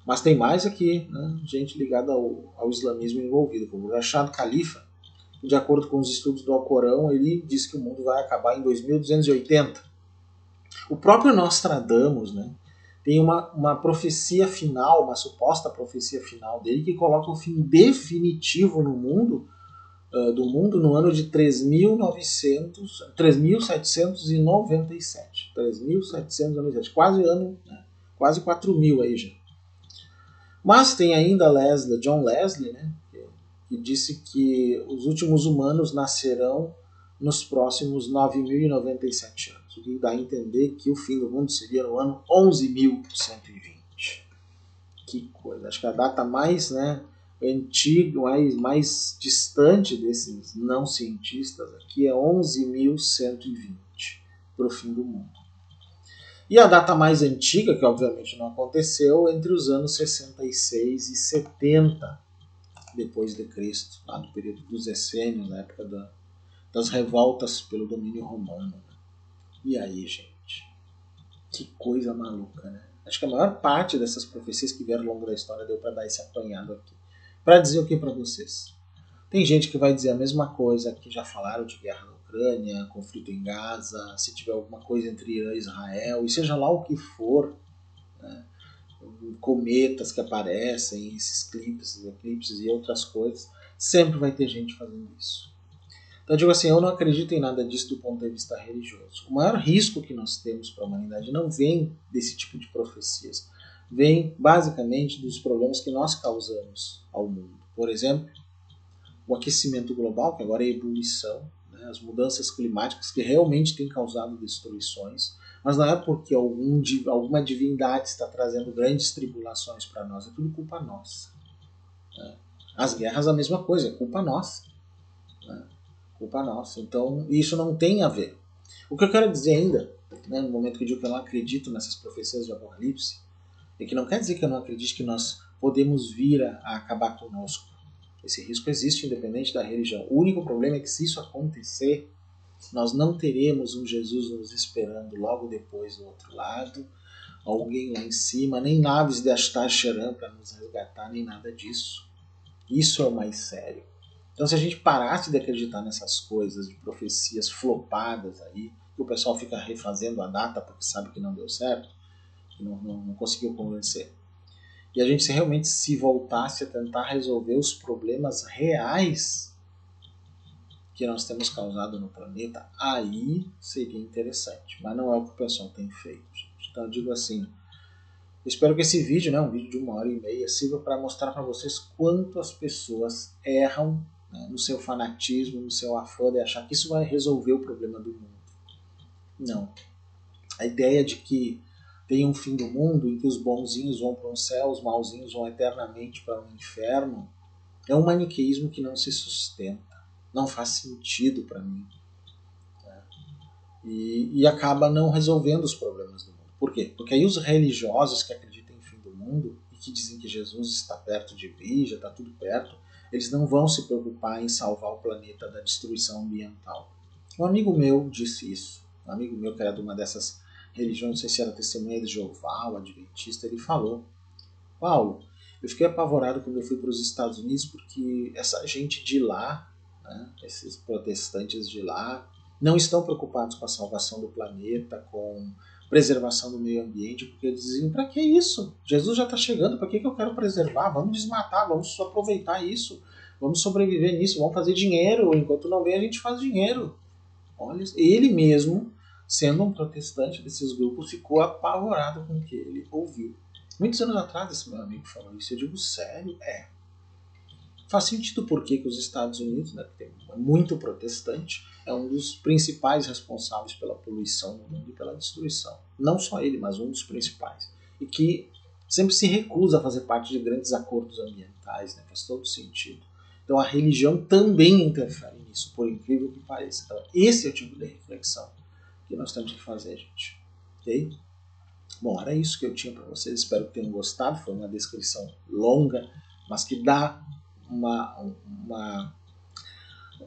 Mas tem mais aqui, né? Gente ligada ao islamismo envolvido, como o Rashad Khalifa. De acordo com os estudos do Alcorão, ele diz que o mundo vai acabar em 2280. O próprio Nostradamus, né, tem uma profecia final, uma suposta profecia final dele, que coloca o fim definitivo no mundo, do mundo no ano de 3797. 3797, quase ano, né, quase 4000 aí já. Mas tem ainda John Leslie, né, que disse que os últimos humanos nascerão nos próximos 9.097 anos, o que dá a entender que o fim do mundo seria no ano 11.120. Que coisa, acho que a data mais, né, antiga, mais distante desses não cientistas aqui é 11.120 para o fim do mundo. E a data mais antiga, que obviamente não aconteceu, entre os anos 66 e 70 depois de Cristo, lá no período dos essênios, na época das revoltas pelo domínio romano. E aí, gente? Que coisa maluca, né? Acho que a maior parte dessas profecias que vieram ao longo da história deu para dar esse apanhado aqui. Para dizer o que para vocês? Tem gente que vai dizer a mesma coisa, que já falaram de guerra na Ucrânia, conflito em Gaza, se tiver alguma coisa entre Irã e Israel, e seja lá o que for, né? Cometas que aparecem, esses clipes, eclipses e outras coisas, sempre vai ter gente fazendo isso. Então eu digo assim, eu não acredito em nada disso do ponto de vista religioso. O maior risco que nós temos para a humanidade não vem desse tipo de profecias, vem basicamente dos problemas que nós causamos ao mundo. Por exemplo, o aquecimento global, que agora é ebulição, né, as mudanças climáticas que realmente têm causado destruições, mas não é porque alguma divindade está trazendo grandes tribulações para nós, é tudo culpa nossa. Né? As guerras a mesma coisa, é culpa nossa. Né? Culpa nossa. Então, isso não tem a ver. O que eu quero dizer ainda, né, no momento que eu digo que eu não acredito nessas profecias de Apocalipse, é que não quer dizer que eu não acredite que nós podemos vir a acabar conosco. Esse risco existe independente da religião. O único problema é que se isso acontecer, nós não teremos um Jesus nos esperando logo depois do outro lado, alguém lá em cima, nem naves de Ashtar-Sheran para nos resgatar, nem nada disso. Isso é o mais sério. Então, se a gente parasse de acreditar nessas coisas, de profecias flopadas aí, que o pessoal fica refazendo a data porque sabe que não deu certo, que não conseguiu convencer, e a gente realmente se voltasse a tentar resolver os problemas reais que nós temos causado no planeta, aí seria interessante. Mas não é o que o pessoal tem feito, gente. Então eu digo assim, eu espero que esse vídeo, né, um vídeo de 1h30, sirva para mostrar para vocês quanto as pessoas erram, né, no seu fanatismo, no seu afã de achar que isso vai resolver o problema do mundo. Não. A ideia de que tem um fim do mundo em que os bonzinhos vão para um céu, os mauzinhos vão eternamente para um inferno, é um maniqueísmo que não se sustenta, não faz sentido para mim, né? E acaba não resolvendo os problemas do mundo. Por quê? Porque aí os religiosos que acreditam em fim do mundo e que dizem que Jesus está perto de vir, já está tudo perto, eles não vão se preocupar em salvar o planeta da destruição ambiental. Um amigo meu disse isso, um amigo meu que era de uma dessas religiões, não sei se era Testemunha de Jeová ou Adventista, ele falou: Paulo, eu fiquei apavorado quando eu fui para os Estados Unidos porque essa gente de lá, né, esses protestantes de lá, não estão preocupados com a salvação do planeta, com preservação do meio ambiente, porque eles dizem, para que isso? Jesus já está chegando, para que eu quero preservar? Vamos desmatar, vamos aproveitar isso, vamos sobreviver nisso, vamos fazer dinheiro, enquanto não vem a gente faz dinheiro. Olha, ele mesmo, sendo um protestante desses grupos, ficou apavorado com o que ele ouviu. Muitos anos atrás esse meu amigo falou isso, eu digo, sério? Faz sentido porque que os Estados Unidos, né, que tem muito protestante, é um dos principais responsáveis pela poluição no mundo e pela destruição. Não só ele, mas um dos principais. E que sempre se recusa a fazer parte de grandes acordos ambientais, né, faz todo sentido. Então a religião também interfere nisso, por incrível que pareça. Então esse é o tipo de reflexão que nós temos que fazer, gente. Ok? Bom, era isso que eu tinha para vocês. Espero que tenham gostado. Foi uma descrição longa, mas que dá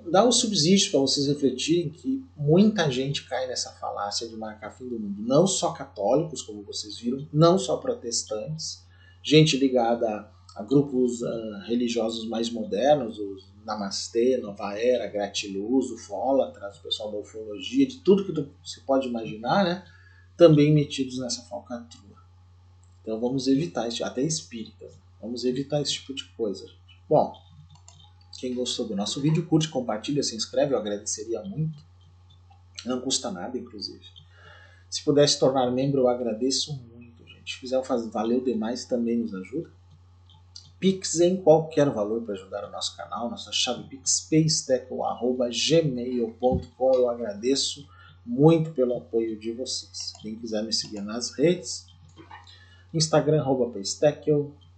dá um subsídio para vocês refletirem que muita gente cai nessa falácia de marcar fim do mundo. Não só católicos, como vocês viram, não só protestantes, gente ligada a grupos religiosos mais modernos, os Namastê, Nova Era, Gratiluz, Ufólatras, o pessoal da ufologia, de tudo que você pode imaginar, né? Também metidos nessa falcatrua. Então vamos evitar isso, até espíritas. Vamos evitar esse tipo de coisa. Bom, quem gostou do nosso vídeo, curte, compartilha, se inscreve, eu agradeceria muito. Não custa nada, inclusive. Se puder se tornar membro, eu agradeço muito, gente. Se fizer valeu demais, também nos ajuda. Pix em qualquer valor para ajudar o nosso canal. Nossa chave Pix, paystack@gmail.com. Eu agradeço muito pelo apoio de vocês. Quem quiser me seguir nas redes, Instagram, @paystack,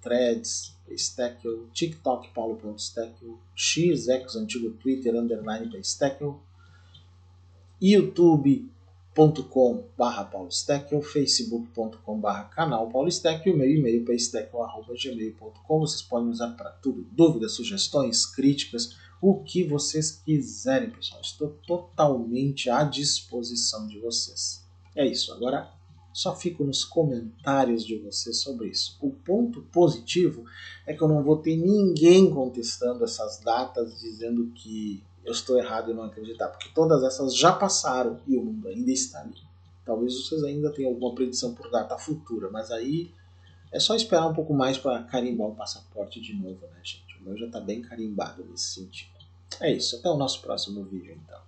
Threads, Paystack, TikTok, paulo.stack, X, antigo Twitter, _Paystack, youtube.com/paulstack, facebook.com/canal paulstack, o meu e-mail paystack@gmail.com. Vocês podem usar para tudo, dúvidas, sugestões, críticas, o que vocês quiserem, pessoal. Estou totalmente à disposição de vocês. É isso, agora só fico nos comentários de vocês sobre isso. O ponto positivo é que eu não vou ter ninguém contestando essas datas, dizendo que eu estou errado e não acreditar, porque todas essas já passaram e o mundo ainda está ali. Talvez vocês ainda tenham alguma predição por data futura, mas aí é só esperar um pouco mais para carimbar o passaporte de novo, né, gente? O meu já está bem carimbado nesse sentido. É isso, até o nosso próximo vídeo, então.